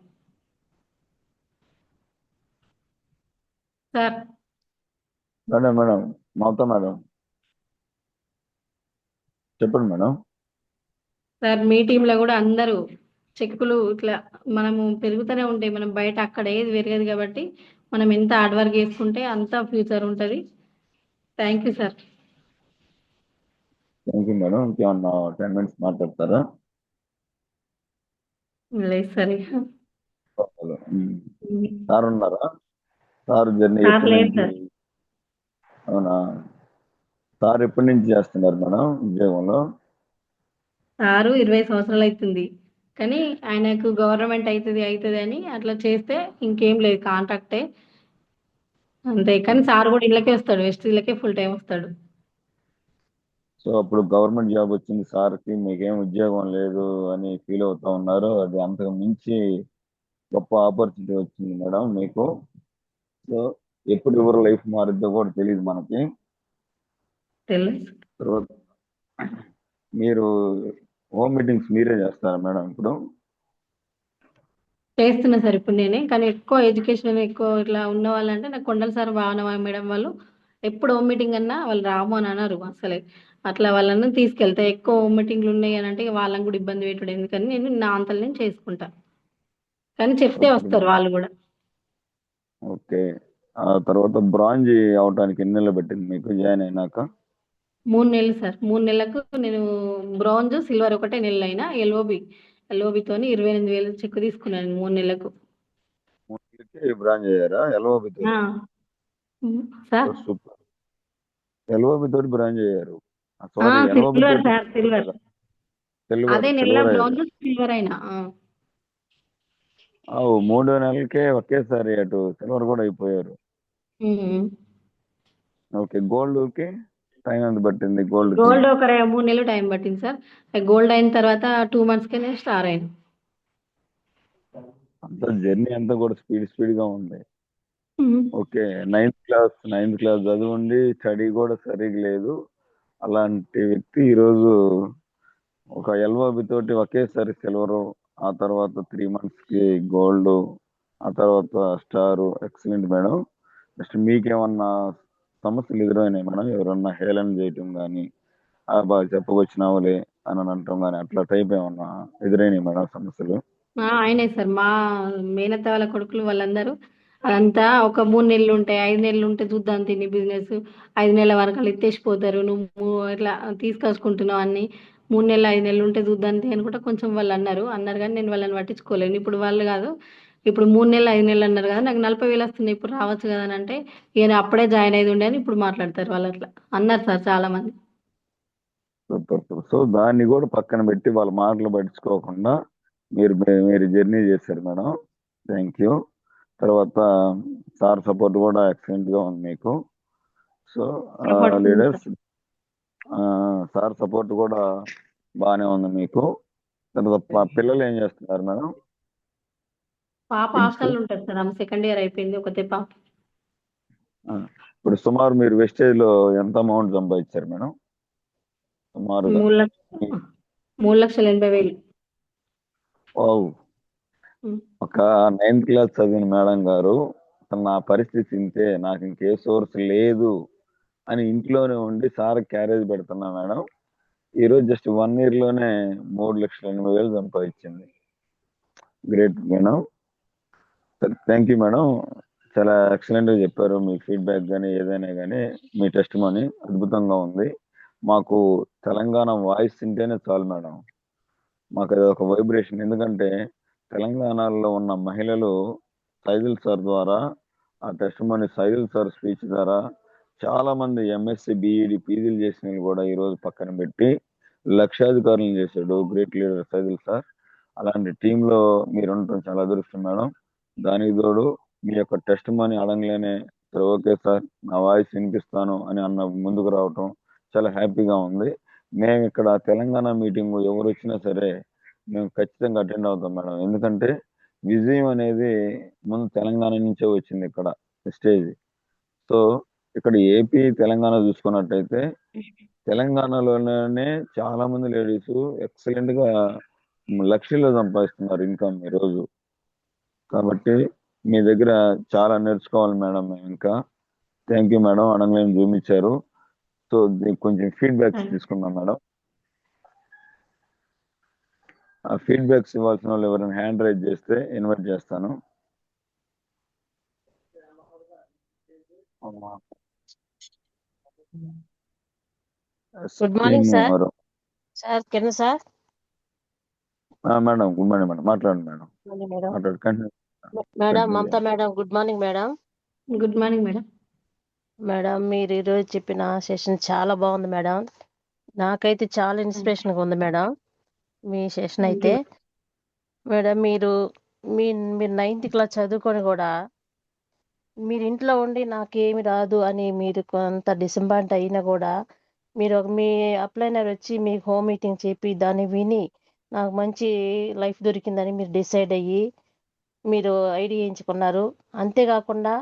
Sir madam madam Mamata madam చెప్పండి మేడం. సార్ మీ టీంలో కూడా అందరూ చెక్కులు ఇట్లా మనము పెరుగుతూనే ఉంటాయి. మనం బయట అక్కడ ఏది పెరగదు కాబట్టి మనం ఎంత హార్డ్ వర్క్ చేసుకుంటే అంత ఫ్యూచర్ ఉంటుంది. Thank you sir. Thank you madam. ఇంకేమన్నా 10 మినిట్స్ మాట్లాడతారా? లేదు సార్ ఇక. సార్ ఉన్నారా? సార్ జర్నీ సార్ ఎప్పటి లేదు నుంచి? సార్. అవునా? సార్ ఎప్పటి నుంచి చేస్తున్నారు మేడం ఉద్యోగంలో? సారు 20 సంవత్సరాలు అవుతుంది. కానీ ఆయనకు గవర్నమెంట్ అవుతుంది అని అట్లా చేస్తే ఇంకేం లేదు, కాంట్రాక్టే అంతే. కానీ సార్ కూడా ఇళ్ళకే వస్తాడు, వెస్ట్ ఇళ్ళకే ఫుల్ టైం వస్తాడు. సో అప్పుడు గవర్నమెంట్ జాబ్ వచ్చింది సార్కి, మీకేం ఉద్యోగం లేదు అని ఫీల్ అవుతా ఉన్నారు. అది అంతకు మించి గొప్ప ఆపర్చునిటీ వచ్చింది మేడం మీకు. సో ఎప్పుడు ఎవరు లైఫ్ మారుద్దో కూడా తెలియదు మనకి. తెలుసు. తర్వాత మీరు హోమ్ మీటింగ్స్ మీరే చేస్తారా మేడం ఇప్పుడు? చేస్తున్నా సార్ ఇప్పుడు నేనే. కానీ ఎక్కువ ఎడ్యుకేషన్ ఎక్కువ ఇట్లా ఉన్న వాళ్ళంటే నాకు కొండల సార్ భావన మేడం వాళ్ళు ఎప్పుడు హోమ్ మీటింగ్ అన్నా వాళ్ళు రాము అని అన్నారు అసలే. అట్లా వాళ్ళని తీసుకెళ్తా. ఎక్కువ హోమ్ మీటింగ్లు ఉన్నాయి అని అంటే వాళ్ళని కూడా ఇబ్బంది పెట్టుడు ఎందుకని నేను నా అంతలో నేను చేసుకుంటా. కానీ చెప్తే సూపర్ వస్తారు మేడం. వాళ్ళు కూడా. ఓకే. ఆ తర్వాత బ్రాంజీ అవటానికి ఎన్ని నెలలు పట్టింది మీకు జాయిన్ అయినాక? 3 నెలలు సార్. 3 నెలలకు నేను బ్రాంజ్, సిల్వర్ ఒకటే నెలలైనా ఎల్ఓబితోని 28,000 చెక్ తీసుకున్నాను 3 నెలలకు. 3 నెలలకి బ్రాంజ్ అయ్యారా ఎల్ఓబి ఆ, తోటి? సార్. సూపర్. ఎల్ఓబి తోటి బ్రాంజ్ అయ్యారు. సారీ, ఎల్ఓబి సిల్వర్ తోటి సార్, సిల్వర్. సిల్వర్ అదే నెల సిల్వర్ అయ్యారు. బ్రాంజ్, సిల్వర్ అయినా. ఆ, 3 నెలలకే ఒకేసారి అటు సిల్వర్ కూడా అయిపోయారు. ఉమ్. ఓకే. గోల్డ్కి టైం ఎంత పట్టింది గోల్డ్కి? గోల్డ్ ఒక 3 నెలలు టైం పట్టింది సార్. గోల్డ్ అయిన తర్వాత 2 మంత్స్కే నేను స్టార్ అయ్యాను. అంత జర్నీ అంతా కూడా స్పీడ్గా ఉంది. ఉమ్. ఓకే. నైన్త్ క్లాస్ చదివండి, స్టడీ కూడా సరిగ్గా లేదు. అలాంటి వ్యక్తి ఈరోజు ఒక ఎల్ఓబి తోటి ఒకేసారి సిల్వరు, ఆ తర్వాత 3 మంత్స్కి గోల్డ్, ఆ తర్వాత స్టార్. Excellent madam. నెక్స్ట్ మీకేమన్నా సమస్యలు ఎదురైనాయి మేడం? ఎవరన్నా హేళన చేయటం కానీ, బాగా చెప్పవచ్చినావులే అని అనటం కానీ, అట్లా టైప్ ఏమన్నా ఎదురైనాయి మేడం సమస్యలు? అయినాయి సార్. మా మేనత్త వాళ్ళ కొడుకులు వాళ్ళందరూ అదంతా ఒక 3 నెలలు ఉంటాయి, 5 నెలలు ఉంటే చూద్దాం తిని బిజినెస్, 5 నెలల వరకు వాళ్ళు ఎత్తేసిపోతారు, నువ్వు ఇట్లా తీసుకొచ్చుకుంటున్నావు అన్ని, 3 నెలలు 5 నెలలు ఉంటే చూద్దాం తీ అని కూడా కొంచెం వాళ్ళు అన్నారు కానీ నేను వాళ్ళని పట్టించుకోలేను. ఇప్పుడు వాళ్ళు కాదు, ఇప్పుడు 3 నెలలు 5 నెలలు అన్నారు కదా, నాకు 40,000 వస్తున్నాయి ఇప్పుడు రావచ్చు కదా అని అంటే, ఈయన అప్పుడే జాయిన్ అయ్యి ఉండే అని ఇప్పుడు మాట్లాడతారు వాళ్ళు. అట్లా అన్నారు సార్ చాలా మంది. Super super. సో దాన్ని కూడా పక్కన పెట్టి వాళ్ళ మాటలు పట్టించుకోకుండా మీరు మీరు జర్నీ చేశారు మేడం. Thank you. తర్వాత సార్ సపోర్ట్ కూడా ఎక్సలెంట్ గా ఉంది మీకు. సో సపోర్ట్ ఉంది సార్. లీడర్స్, సార్ సపోర్ట్ కూడా బాగానే ఉంది మీకు. తర్వాత పిల్లలు ఏం చేస్తున్నారు మేడం? పాప కిడ్స్. హాస్టల్ ఉంటుంది సార్, ఆమె సెకండ్ ఇయర్ అయిపోయింది, ఒకతే పాప. ఇప్పుడు సుమారు మీరు వెస్టేజ్ లో ఎంత అమౌంట్ సంపాదించారు మేడం సుమారుగా? 3,00,000 3,80,000. వావ్. ఉమ్. ఒక 9th క్లాస్ చదివిన మేడం గారు, అసలు నా పరిస్థితి ఇంతే, నాకు ఇంకే సోర్స్ లేదు అని ఇంట్లోనే ఉండి సార్ క్యారేజ్ పెడుతున్నా మేడం. ఈ రోజు జస్ట్ 1 year లోనే 3,80,000 సంపాదించింది. Great madam. Thank you madam. చాలా ఎక్సలెంట్ గా చెప్పారు. మీ ఫీడ్బ్యాక్ కానీ ఏదైనా కానీ, మీ టెస్ట్ మనీ అద్భుతంగా ఉంది. మాకు తెలంగాణ వాయిస్ వింటేనే చాలు మేడం. మాకు అది ఒక వైబ్రేషన్. ఎందుకంటే తెలంగాణలో ఉన్న మహిళలు సైదుల్ సార్ ద్వారా, ఆ test money Saidul sir speech ద్వారా చాలా మంది ఎంఎస్సి బిఈడి పీజీలు చేసిన వాళ్ళు కూడా ఈ రోజు పక్కన పెట్టి లక్షాధికారులను చేశాడు గ్రేట్ లీడర్ సైదుల్ సార్. అలాంటి టీంలో మీరు ఉండటం చాలా అదృష్టం మేడం. దానికి తోడు మీ యొక్క టెస్ట్ మనీ అడగలేనే "సరే, ఓకే సార్, నా వాయిస్ వినిపిస్తాను" అని అన్న ముందుకు రావటం చాలా హ్యాపీగా ఉంది. మేము ఇక్కడ తెలంగాణ మీటింగ్ ఎవరు వచ్చినా సరే మేము ఖచ్చితంగా అటెండ్ అవుతాం మేడం. ఎందుకంటే విజయం అనేది ముందు తెలంగాణ నుంచే వచ్చింది ఇక్కడ స్టేజ్. సో ఇక్కడ ఏపీ తెలంగాణ చూసుకున్నట్టయితే తెలంగాణలోనే చాలా మంది లేడీస్ ఎక్సలెంట్ గా లక్షల్లో సంపాదిస్తున్నారు ఇన్కమ్ ఈ రోజు. కాబట్టి మీ దగ్గర చాలా నేర్చుకోవాలి మేడం మేము ఇంకా. Thank you madam. అనగానే జూమ్ ఇచ్చారు. సో దీనికి కొంచెం ఫీడ్బ్యాక్స్ తీసుకుందాం మేడం. ఆ ఫీడ్బ్యాక్స్ ఇవ్వాల్సిన వాళ్ళు ఎవరైనా హ్యాండ్ రైజ్ చేస్తే ఇన్వైట్ చేస్తాను. Good morning sir. Srinu. Kiran sir. Madam good morning madam. మాట్లాడండి మేడం. మేడం మాట్లాడు. Continue Mamata madam, good morning madam. Good morning madam. Madam, మీరు ఈరోజు చెప్పిన సెషన్ చాలా బాగుంది మేడం. నాకైతే చాలా ఇన్స్పిరేషన్గా ఉంది మేడం మీ సెషన్ అయితే. మేడం, మీరు మీరు 9th క్లాస్ చదువుకొని కూడా మీరు ఇంట్లో ఉండి నాకేమి రాదు అని మీరు కొంత డిసప్పాయింట్ అయినా కూడా మీ అప్లైనర్ వచ్చి మీకు హోమ్ మీటింగ్ చెప్పి దాన్ని విని నాకు మంచి లైఫ్ దొరికిందని మీరు డిసైడ్ అయ్యి మీరు ఐడియా ఎంచుకున్నారు. అంతేకాకుండా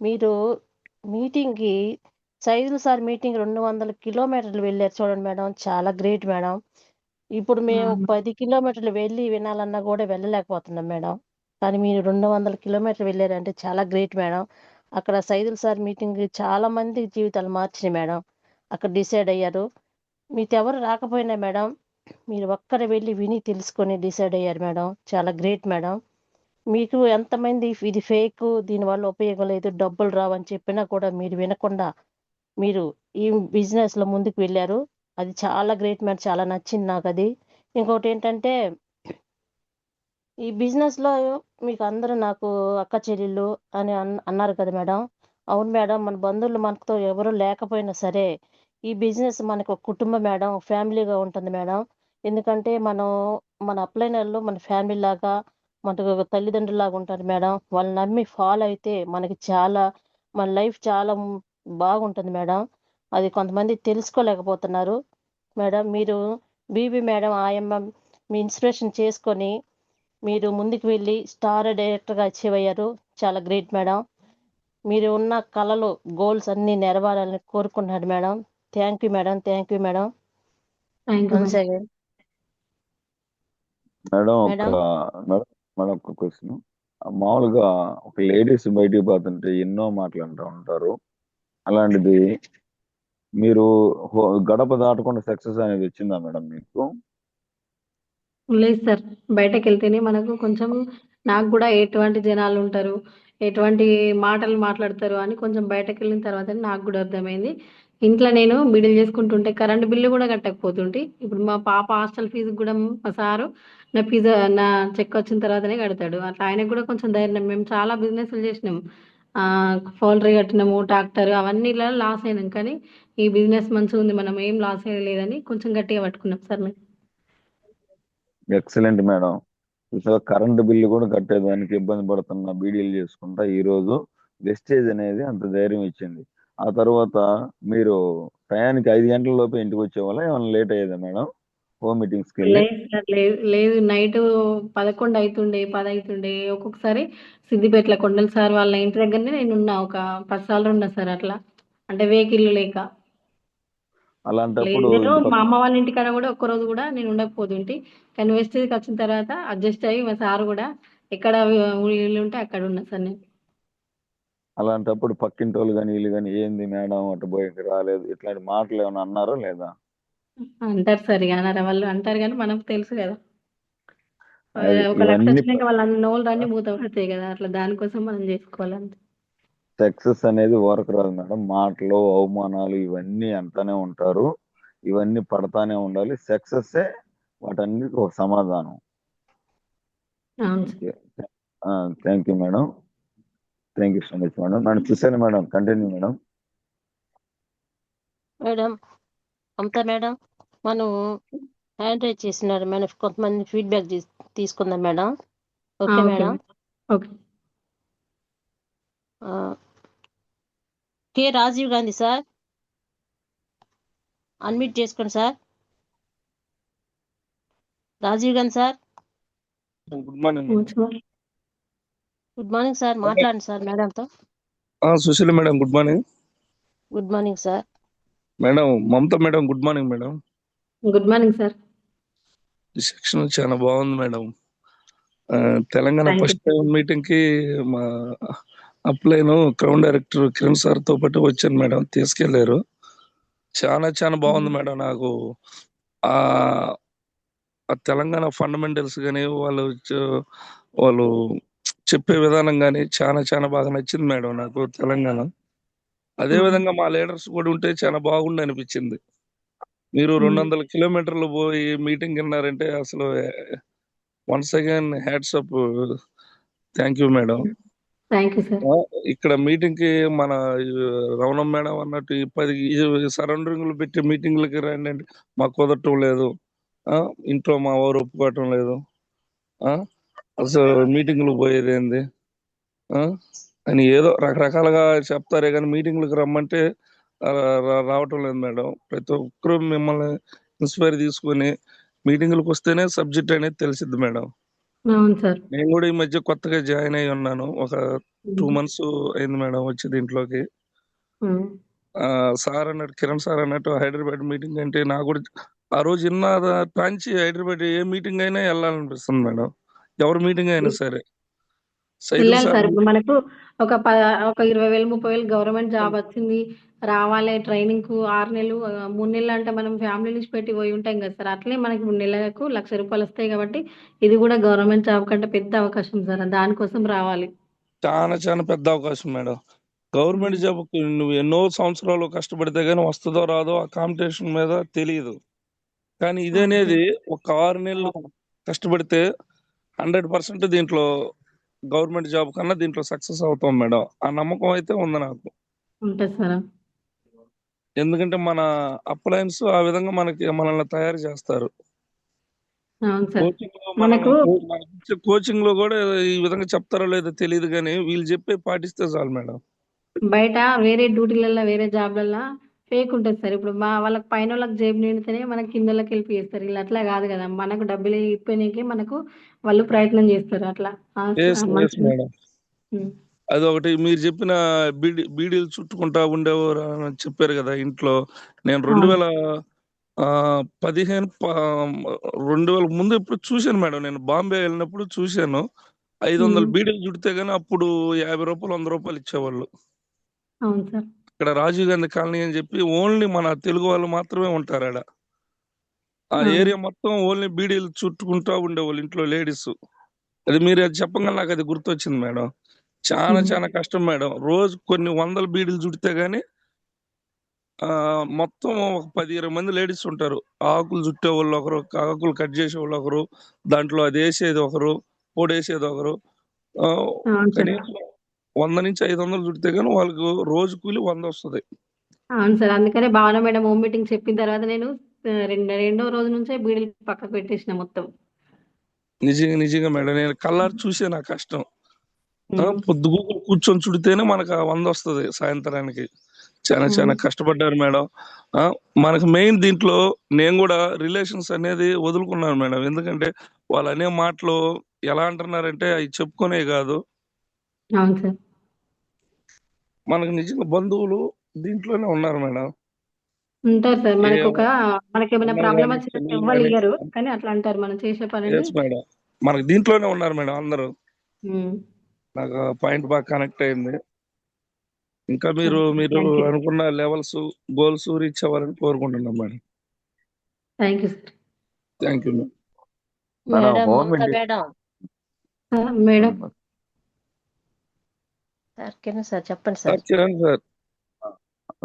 మీరు మీటింగ్కి సైదుల్ సార్ మీటింగ్ 200 కిలోమీటర్లు వెళ్ళారు చూడండి మేడం, చాలా గ్రేట్ మేడం. ఇప్పుడు మేము 10 కిలోమీటర్లు వెళ్ళి వినాలన్నా కూడా వెళ్ళలేకపోతున్నాం మేడం. కానీ మీరు 200 కిలోమీటర్లు వెళ్ళారంటే చాలా గ్రేట్ మేడం. అక్కడ సైదుల్ సార్ మీటింగ్ చాలా మంది జీవితాలు మార్చినాయి మేడం. అక్కడ డిసైడ్ అయ్యారు. మీతో ఎవరు రాకపోయినా మేడం, మీరు ఒక్కరు వెళ్ళి విని తెలుసుకొని డిసైడ్ అయ్యారు మేడం. చాలా గ్రేట్ మేడం. మీకు ఎంతమంది ఇది ఫేక్, దీనివల్ల ఉపయోగం లేదు, డబ్బులు రావని చెప్పినా కూడా మీరు వినకుండా మీరు ఈ బిజినెస్లో ముందుకు వెళ్ళారు. అది చాలా గ్రేట్ మేడం, చాలా నచ్చింది నాకు అది. ఇంకోటి ఏంటంటే ఈ బిజినెస్లో మీకు అందరూ నాకు అక్క చెల్లెళ్ళు అని అన్నారు కదా మేడం. అవును మేడం, మన బంధువులు మనతో ఎవరు లేకపోయినా సరే ఈ బిజినెస్ మనకు ఒక కుటుంబం మేడం, ఫ్యామిలీగా ఉంటుంది మేడం. ఎందుకంటే మన అప్లైనర్లు మన ఫ్యామిలీ లాగా, మనకు తల్లిదండ్రులాగా ఉంటారు మేడం. వాళ్ళని నమ్మి ఫాలో అయితే మనకి చాలా, మన లైఫ్ చాలా బాగుంటుంది మేడం. అది కొంతమంది తెలుసుకోలేకపోతున్నారు మేడం. మీరు బీబీ మేడం ఆయమ్మ మీ ఇన్స్పిరేషన్ చేసుకొని మీరు ముందుకు వెళ్ళి స్టార్ డైరెక్టర్గా అచీవ్ అయ్యారు. చాలా గ్రేట్ మేడం. మీరు ఉన్న కళలు, గోల్స్ అన్నీ నెరవేరాలని కోరుకుంటున్నాడు madam. Thank you madam, thank you madam. Thank you once madam. Again madam madam. Madam madam ఒక క్వశ్చన్. మామూలుగా ఒక లేడీస్ బయటికి పోతుంటే ఎన్నో మాటలు అంటూ ఉంటారు. అలాంటిది మీరు గడప దాటకుండా సక్సెస్ అనేది వచ్చిందా మేడం మీకు? లేదు సార్, బయటకు వెళ్తేనే మనకు కొంచెం, నాకు కూడా ఎటువంటి జనాలు ఉంటారు, ఎటువంటి మాటలు మాట్లాడతారు అని కొంచెం బయటకు వెళ్ళిన తర్వాత నాకు కూడా అర్థమైంది. ఇంట్లో నేను బిల్లులు చేసుకుంటుంటే కరెంట్ బిల్లు కూడా కట్టకపోతుంటే, ఇప్పుడు మా పాప హాస్టల్ ఫీజు కూడా మా సారు నా చెక్ వచ్చిన తర్వాతనే కడతాడు. అట్లా ఆయనకు కూడా కొంచెం ధైర్యం. మేము చాలా బిజినెస్లు చేసినాం, పౌల్ట్రీ కట్టినాము, ట్రాక్టర్, అవన్నీ లాస్ అయినాం. కానీ ఈ బిజినెస్ మంచిగా ఉంది, మనం ఏం లాస్ అయ్యలేదని కొంచెం గట్టిగా పట్టుకున్నాం సార్ మేము. Excellent madam. So current bill కూడా కట్టేదానికి ఇబ్బంది పడుతున్న బీడీలు చేసుకుంటా ఈ రోజు వెస్టేజ్ అనేది అంత ధైర్యం ఇచ్చింది. ఆ తర్వాత మీరు టయానికి 5 గంటల లోపే ఇంటికి వచ్చేవాళ్ళ, ఏమైనా లేట్ అయ్యేదా మేడం హోమ్ మీటింగ్స్కి వెళ్ళి? లేదు సార్, లేదు లేదు, నైట్ 11 అవుతుండే, 10 అవుతుండే. ఒక్కొక్కసారి సిద్దిపేటలో కొండల సార్ వాళ్ళ ఇంటి దగ్గరనే నేను ఉన్నా, ఒక 10 సార్లు ఉన్నా సార్ అట్లా. అంటే వెహికల్ లేక. లేదు, అలాంటప్పుడు నేను ఇంటి మా పక్క అమ్మ వాళ్ళ ఇంటికాడ కూడా ఒక్కరోజు కూడా నేను ఉండకపోతుంటే, కానీ వెస్టేజ్కి వచ్చిన తర్వాత అడ్జస్ట్ అయ్యి మా సార్ కూడా ఎక్కడ ఇల్లు ఉంటే అక్కడ ఉన్నా సార్ నేను. అలాంటప్పుడు పక్కింటి వాళ్ళు కానీ వీళ్ళు కానీ ఏంది మేడం అటు పోయి రాలేదు ఇట్లాంటి మాటలు ఏమైనా అన్నారో లేదా? అంటారు సార్, ఇక అన్నారా వాళ్ళు అంటారు, కానీ మనకు తెలుసు కదా, అది ఒక లక్ష ఇవన్నీ వచ్చినాక వాళ్ళ నోళ్ళు అన్ని మూత పడతాయి కదా, అట్లా దానికోసం మనం చేసుకోవాలంతే. సక్సెస్ అనేది ఊరకు రాదు మేడం. మాటలు అవమానాలు ఇవన్నీ అంటానే ఉంటారు. ఇవన్నీ పడతానే ఉండాలి. సక్సెస్సే వాటన్నిటికీ ఒక సమాధానం. అవును sir. Okay. Thank you madam. Thank you so much madam. నన్ను చూశాను madam. Continue madam. Madam Mamata madam, మనం హ్యాండ్ రైజ్ చేసినారు మేడం, కొంతమంది ఫీడ్బ్యాక్ తీసుకుందాం madam. Okay okay madam. Madam. Okay. K Rajiv Gandhi sir, unmute చేసుకోండి sir. Rajiv Gandhi sir. Good morning good morning sir, మాట్లాడండి sir మేడంతో. Sushila madam good morning. Good morning sir. Madam Mamata madam good morning madam. Good morning sir. ఈ section చాలా బాగుంది madam. Telangana thank you. First time meeting కి మా upline crown director Kiran sir తో పాటు వచ్చాను మేడం, తీసుకెళ్లారు. చాలా బాగుంది మేడం. నాకు ఆ ఆ తెలంగాణ ఫండమెంటల్స్ కానీ వాళ్ళు చెప్పే విధానం కానీ చాలా బాగా నచ్చింది మేడం నాకు తెలంగాణ. అదే విధంగా మా లీడర్స్ కూడా ఉంటే చాలా బాగుండి అనిపించింది. మీరు 200 కిలోమీటర్లు పోయి మీటింగ్ విన్నారంటే అసలు once again hats up. Thank you madam. Thank you sir. ఇక్కడ మీటింగ్ కి మన రమణ మేడం అన్నట్టు ఈ 10 సరౌండింగ్లు పెట్టి మీటింగ్లకి రండి అంటే మాకు కుదరటం లేదు. ఇంట్లో మా వారు ఒప్పుకోవటం లేదు. అసలు మీటింగ్లు పోయేది ఏంది అని ఏదో రకరకాలుగా చెప్తారే కానీ మీటింగ్లకు రమ్మంటే రావటం లేదు మేడం. ప్రతి ఒక్కరూ మిమ్మల్ని ఇన్స్పైర్ తీసుకొని మీటింగ్లకు వస్తేనే సబ్జెక్ట్ అనేది తెలిసిద్ది మేడం. అవును సార్. నేను కూడా ఈ మధ్య కొత్తగా జాయిన్ అయి ఉన్నాను. ఒక 2 months అయింది మేడం వచ్చి దీంట్లోకి. సార్ అన్నట్టు కిరణ్ సార్ అన్నట్టు హైదరాబాద్ మీటింగ్ అంటే నాకు కూడా ఆ రోజు ఇన్న టాంచి హైదరాబాద్ ఏ మీటింగ్ అయినా వెళ్ళాలనిపిస్తుంది మేడం, ఎవరి మీటింగ్ అయినా సరే. సైదులు వెళ్ళాలి సార్ సార్. ఇప్పుడు మనకు ఒక 20,000 30,000 గవర్నమెంట్ జాబ్ వచ్చింది, రావాలి ట్రైనింగ్కు 6 నెలలు 3 నెలలు అంటే మనం ఫ్యామిలీ నుంచి పెట్టి పోయి ఉంటాం కదా సార్. అట్లే మనకి 3 నెలలకు ₹1,00,000 వస్తాయి కాబట్టి ఇది కూడా గవర్నమెంట్ జాబ్ కంటే పెద్ద అవకాశం సార్. దానికోసం రావాలి. చాలా చాలా పెద్ద అవకాశం మేడం. గవర్నమెంట్ జాబ్ నువ్వు ఎన్నో సంవత్సరాలు కష్టపడితే గానీ వస్తుందో రాదో ఆ కాంపిటీషన్ మీద తెలియదు. కానీ ఇదనేది ఒక 6 నెలలు కష్టపడితే 100% దీంట్లో గవర్నమెంట్ జాబ్ కన్నా దీంట్లో సక్సెస్ అవుతాం మేడం. ఆ నమ్మకం అయితే ఉంది నాకు. ఉంటుంది సార్. ఎందుకంటే మన అప్లయన్స్ ఆ విధంగా మనల్ని తయారు చేస్తారు. అవును సార్. కోచింగ్ లో మనకు మనకి కోచింగ్ లో కూడా ఈ విధంగా చెప్తారో లేదో తెలియదు కానీ వీళ్ళు చెప్పే పాటిస్తే చాలు మేడం. బయట వేరే డ్యూటీలలో వేరే జాబ్లలో ఫేక్ ఉంటుంది సార్. ఇప్పుడు వాళ్ళకి పైన వాళ్ళకి జేబు నిండితేనే మనకి కిందోళ్ళకి వెళ్ళి చేస్తారు. వీళ్ళు అట్లా కాదు కదా, మనకు డబ్బులు ఇప్పనీకే మనకు వాళ్ళు ప్రయత్నం చేస్తారు అట్లా. ఎస్ మంచి మేడం. అదొకటి మీరు చెప్పిన బీడీలు చుట్టుకుంటా ఉండేవారు అని చెప్పారు కదా ఇంట్లో. నేను 2015 2000 ముందు ఎప్పుడు చూశాను మేడం. నేను బాంబే వెళ్ళినప్పుడు చూశాను. 500 బీడీలు చుడితే గానీ అప్పుడు ₹50 ₹100 ఇచ్చేవాళ్ళు. అవును సార్. ఇక్కడ రాజీవ్ గాంధీ కాలనీ అని చెప్పి ఓన్లీ మన తెలుగు వాళ్ళు మాత్రమే ఉంటారు ఆడ. ఆ ఏరియా మొత్తం ఓన్లీ బీడీలు చుట్టుకుంటా ఉండేవాళ్ళు ఇంట్లో లేడీస్. మీరు అది చెప్పగానే నాకు అది గుర్తొచ్చింది మేడం. చాలా చాలా కష్టం మేడం. రోజు కొన్ని వందల బీడీలు చుడితే గానీ మొత్తం ఒక 10-20 మంది లేడీస్ ఉంటారు. ఆకులు చుట్టే వాళ్ళు ఒకరు, ఆకులు కట్ చేసే వాళ్ళు ఒకరు, దాంట్లో అది వేసేది ఒకరు, పొడేసేది ఒకరు. అవును సార్. కనీసం 100 నుంచి 500 చుడితే గానీ వాళ్ళకు రోజు కూలి 100 వస్తుంది. అవును సార్. అందుకనే భావన మేడం హోమ్ మీటింగ్ చెప్పిన తర్వాత నేను రెండో రోజు నుంచే బీడీలు పక్కకు పెట్టేసిన మొత్తం. నిజంగా మేడం. నేను కళ్ళారు చూసే నా కష్టం. పొద్దుగూకులు కూర్చొని చుడితేనే మనకు 100 వస్తుంది సాయంత్రానికి. చాలా చాలా కష్టపడ్డారు మేడం. మనకు మెయిన్ దీంట్లో నేను కూడా రిలేషన్స్ అనేది వదులుకున్నాను మేడం. ఎందుకంటే వాళ్ళు అనే మాటలు ఎలా అంటున్నారంటే అవి చెప్పుకునే కాదు. అవును సార్. మనకు నిజంగా బంధువులు దీంట్లోనే ఉన్నారు మేడం. ఉంటారు సార్. మనకేమైనా అన్నలు ప్రాబ్లం కానీ వచ్చినట్టు చెల్లెలు ఎవ్వరు కానీ ఇయ్యరు, కానీ అట్లా అంటారు మనం చేసే పనిని. మేడం. మనకు దీంట్లోనే ఉన్నారు మేడం అందరూ. ఉమ్. నాకు పాయింట్ బాగా కనెక్ట్ అయింది. ఇంకా మీరు థ్యాంక్ యూ. అనుకున్న లెవెల్స్ గోల్స్ రీచ్ అవ్వాలని కోరుకుంటున్నాం madam. Thank you sir. Thank you madam. Madam home Mamata meeting madam madam sir Kiran sir చెప్పండి సార్. కిరణ్ సార్.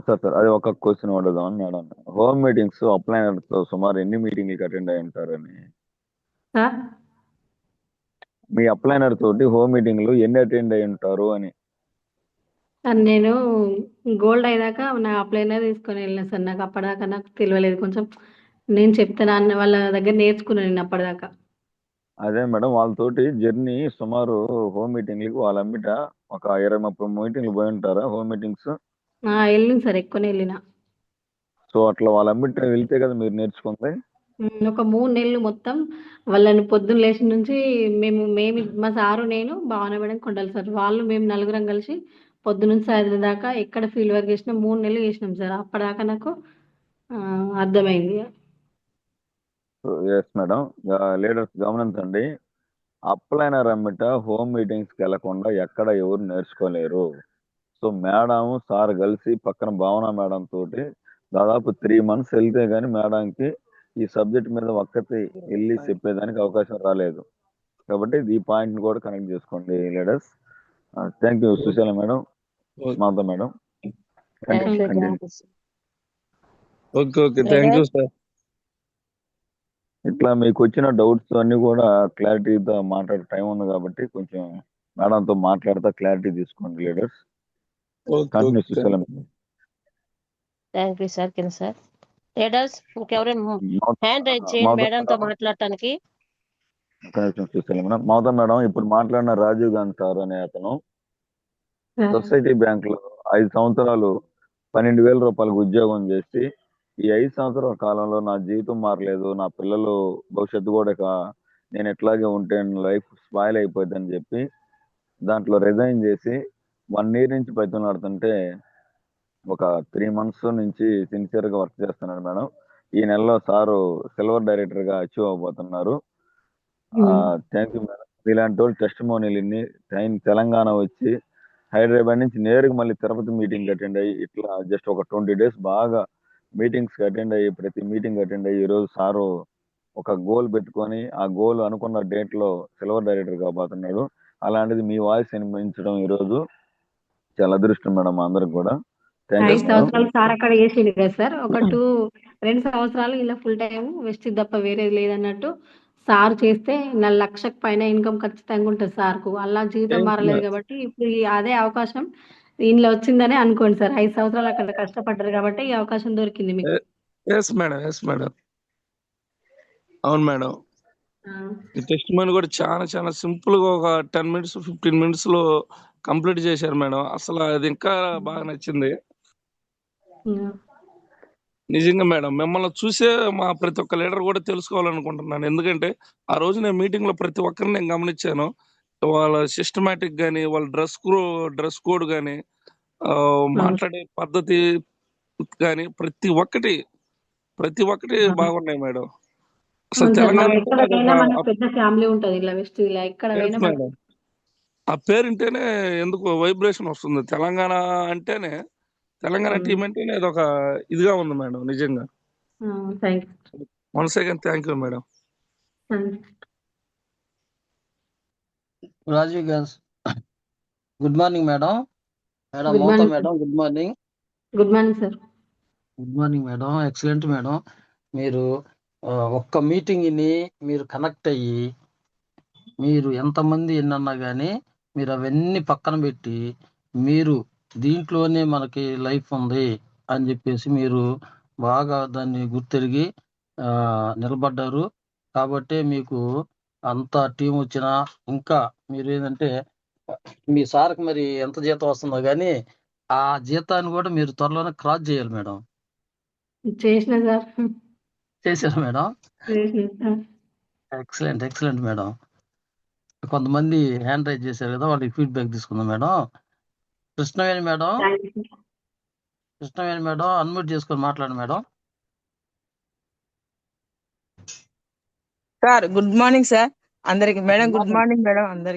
సార్ అది ఒక క్వశ్చన్ అడుగుదామని మేడం. హోమ్ మీటింగ్స్ అప్లైనర్స్ తో సుమారు ఎన్ని మీటింగ్లకి అటెండ్ అయి ఉంటారని? సార్ మీ అప్లైనర్ తోటి హోమ్ మీటింగ్లు ఎన్ని అటెండ్ అయి ఉంటారు అని? సార్ నేను గోల్డ్ అయ్యాక నా అప్లైనర్ తీసుకొని వెళ్ళిన సార్. నాకు అప్పటిదాకా నాకు తెలియలేదు. కొంచెం నేను చెప్తాను అన్న వాళ్ళ దగ్గర నేర్చుకున్నాను నేను అప్పటిదాకా. అదే మేడం, వాళ్ళతోటి జర్నీ సుమారు హోమ్ మీటింగ్లకి వాళ్ళ ఒక 20-30 మీటింగ్లు పోయి ఉంటారా హోమ్ మీటింగ్స్? వెళ్ళింది సార్, ఎక్కువనే వెళ్ళిన. సో అట్లా వాళ్ళ వెళ్తే కదా మీరు నేర్చుకుంది. ఒక 3 నెలలు మొత్తం వాళ్ళని పొద్దున్న లేచి నుంచి మేము మా సారు, నేను, భావన మేడం, కొండలు సార్, వాళ్ళు మేము నలుగురం కలిసి పొద్దునుంచి సాయంత్రం దాకా ఎక్కడ ఫీల్డ్ వర్క్ చేసినా 3 నెలలు చేసినాం సార్. అప్పటిదాకా నాకు అర్థమైంది. Yes madam. లీడర్స్ గమనించండి, అప్లైనర్ హోమ్ మీటింగ్స్కి వెళ్లకుండా ఎక్కడ ఎవరు నేర్చుకోలేరు. సో మేడం సార్ కలిసి పక్కన భావన మేడం తోటి దాదాపు 3 months వెళ్తే గానీ మేడంకి ఈ సబ్జెక్ట్ మీద ఒక్కటి వెళ్ళి చెప్పేదానికి అవకాశం రాలేదు. కాబట్టి ఈ పాయింట్ కూడా కనెక్ట్ చేసుకోండి leaders. Thank you Sushila madam, Madhava madam. Okay thank you sir. ఇట్లా మీకు వచ్చిన డౌట్స్ అన్ని కూడా క్లారిటీతో మాట్లాడే టైం ఉంది కాబట్టి కొంచెం మేడంతో మాట్లాడతా క్లారిటీ తీసుకోండి leaders. Continue Sushila madam. Thank you sir Kiran sir. Leaders ఇంకెవరైనా హ్యాండ్ రైజ్ చేయండి మేడంతో మాట్లాడటానికి. సుశీల మేడం. మాధవ మేడం, ఇప్పుడు మాట్లాడిన రాజీవ్ గాంధీ సార్ అనే అతను సొసైటీ బ్యాంక్ లో 5 సంవత్సరాలు ₹12,000 ఉద్యోగం చేసి ఈ 5 సంవత్సరాల కాలంలో నా జీవితం మారలేదు, నా పిల్లలు భవిష్యత్తు కూడా నేను ఎట్లాగే ఉంటే లైఫ్ స్పాయిల్ అయిపోద్దని చెప్పి దాంట్లో రిజైన్ చేసి 1 year నుంచి బతిమలాడుతుంటే ఒక 3 months నుంచి సిన్సియర్ గా వర్క్ చేస్తున్నాడు మేడం. ఈ నెలలో సారు సిల్వర్ డైరెక్టర్ గా అచీవ్ అవబోతున్నారు. Thank you madam. ఇలాంటి వాళ్ళు టెస్టిమోనీలు ఇన్ని తెలంగాణ వచ్చి హైదరాబాద్ నుంచి నేరుగా మళ్ళీ తిరుపతి మీటింగ్ అటెండ్ అయ్యి ఇట్లా జస్ట్ ఒక 20 days బాగా మీటింగ్స్ అటెండ్ అయ్యి ప్రతి మీటింగ్ అటెండ్ అయ్యి ఈరోజు సారు ఒక గోల్ పెట్టుకొని ఆ గోల్ అనుకున్న డేట్ లో సిల్వర్ డైరెక్టర్ కాబోతున్నాడు. అలాంటిది మీ వాయిస్ వినిపించడం ఈరోజు చాలా అదృష్టం మేడం మా అందరికి కూడా. Thank you 5 madam. సంవత్సరాలు సార్ అక్కడ చేసిండు కదా సార్. ఒక 2 సంవత్సరాలు ఇలా ఫుల్ టైం వెస్ట్ తప్ప వేరేది లేదన్నట్టు సార్ చేస్తే 4 లక్షకు పైన ఇన్కమ్ ఖచ్చితంగా ఉంటుంది సార్కు. అలా జీవితం మారలేదు కాబట్టి ఇప్పుడు అదే అవకాశం దీనిలో వచ్చిందని అనుకోండి సార్. 5 సంవత్సరాలు అక్కడ కష్టపడ్డారు కాబట్టి ఈ అవకాశం దొరికింది మీకు. ఎస్ మేడం, ఎస్ మేడం, అవును మేడం. ఆ, ఈ టెస్ట్ మనీ కూడా చాలా చాలా సింపుల్ గా ఒక 10 minutes 15 minutes లో కంప్లీట్ చేశారు మేడం. అసలు అది ఇంకా బాగా నచ్చింది ఉమ్, నిజంగా మేడం. మిమ్మల్ని చూసే మా ప్రతి ఒక్క లీడర్ కూడా తెలుసుకోవాలనుకుంటున్నాను. ఎందుకంటే ఆ రోజు నేను మీటింగ్ లో ప్రతి ఒక్కరిని నేను గమనించాను. వాళ్ళ సిస్టమేటిక్ గానీ, వాళ్ళ డ్రెస్ కోడ్ గానీ, మాట్లాడే పద్ధతి కానీ ప్రతి ఒక్కటి బాగున్నాయి మేడం. అసలు అవును సార్. తెలంగాణ మనం అంటే ఎక్కడ అదొక పోయినా మనకు పెద్ద ఫ్యామిలీ ఉంటది ఇలా వెస్ట్ ఇలా ఎక్కడ yes పోయినా మనకు. మేడం. ఆ పేరుంటేనే ఎందుకు వైబ్రేషన్ వస్తుంది. తెలంగాణ అంటేనే, తెలంగాణ టీం అంటేనే అదొక ఇదిగా ఉంది మేడం నిజంగా. Thank once again thank you madam. You. Rajiv గారు good morning madam. Madam good Mamata morning madam good morning. Good morning sir. Good morning madam. Excellent madam. మీరు ఒక్క మీటింగ్ని మీరు కనెక్ట్ అయ్యి మీరు ఎంతమంది ఎన్నన్నా కానీ మీరు అవన్నీ పక్కన పెట్టి మీరు దీంట్లోనే మనకి లైఫ్ ఉంది అని చెప్పేసి మీరు బాగా దాన్ని గుర్తెరిగి నిలబడ్డారు. కాబట్టి మీకు అంత టీం వచ్చినా ఇంకా మీరు ఏంటంటే మీ సార్కి మరి ఎంత జీతం వస్తుందో కానీ ఆ జీతాన్ని కూడా మీరు త్వరలోనే క్రాస్ చేయాలి మేడం. చేసిన సార్. చేశారు మేడం. చేసిన. Excellent excellent madam. కొంతమంది హ్యాండ్ రైజ్ చేశారు కదా, వాళ్ళకి ఫీడ్బ్యాక్ తీసుకుందాం madam. Krishnaveni madam, Krishnaveni madam unmute చేసుకొని మాట్లాడండి madam. Sir good morning sir అందరికి. మేడం గుడ్ మార్నింగ్ మేడం అందరికి.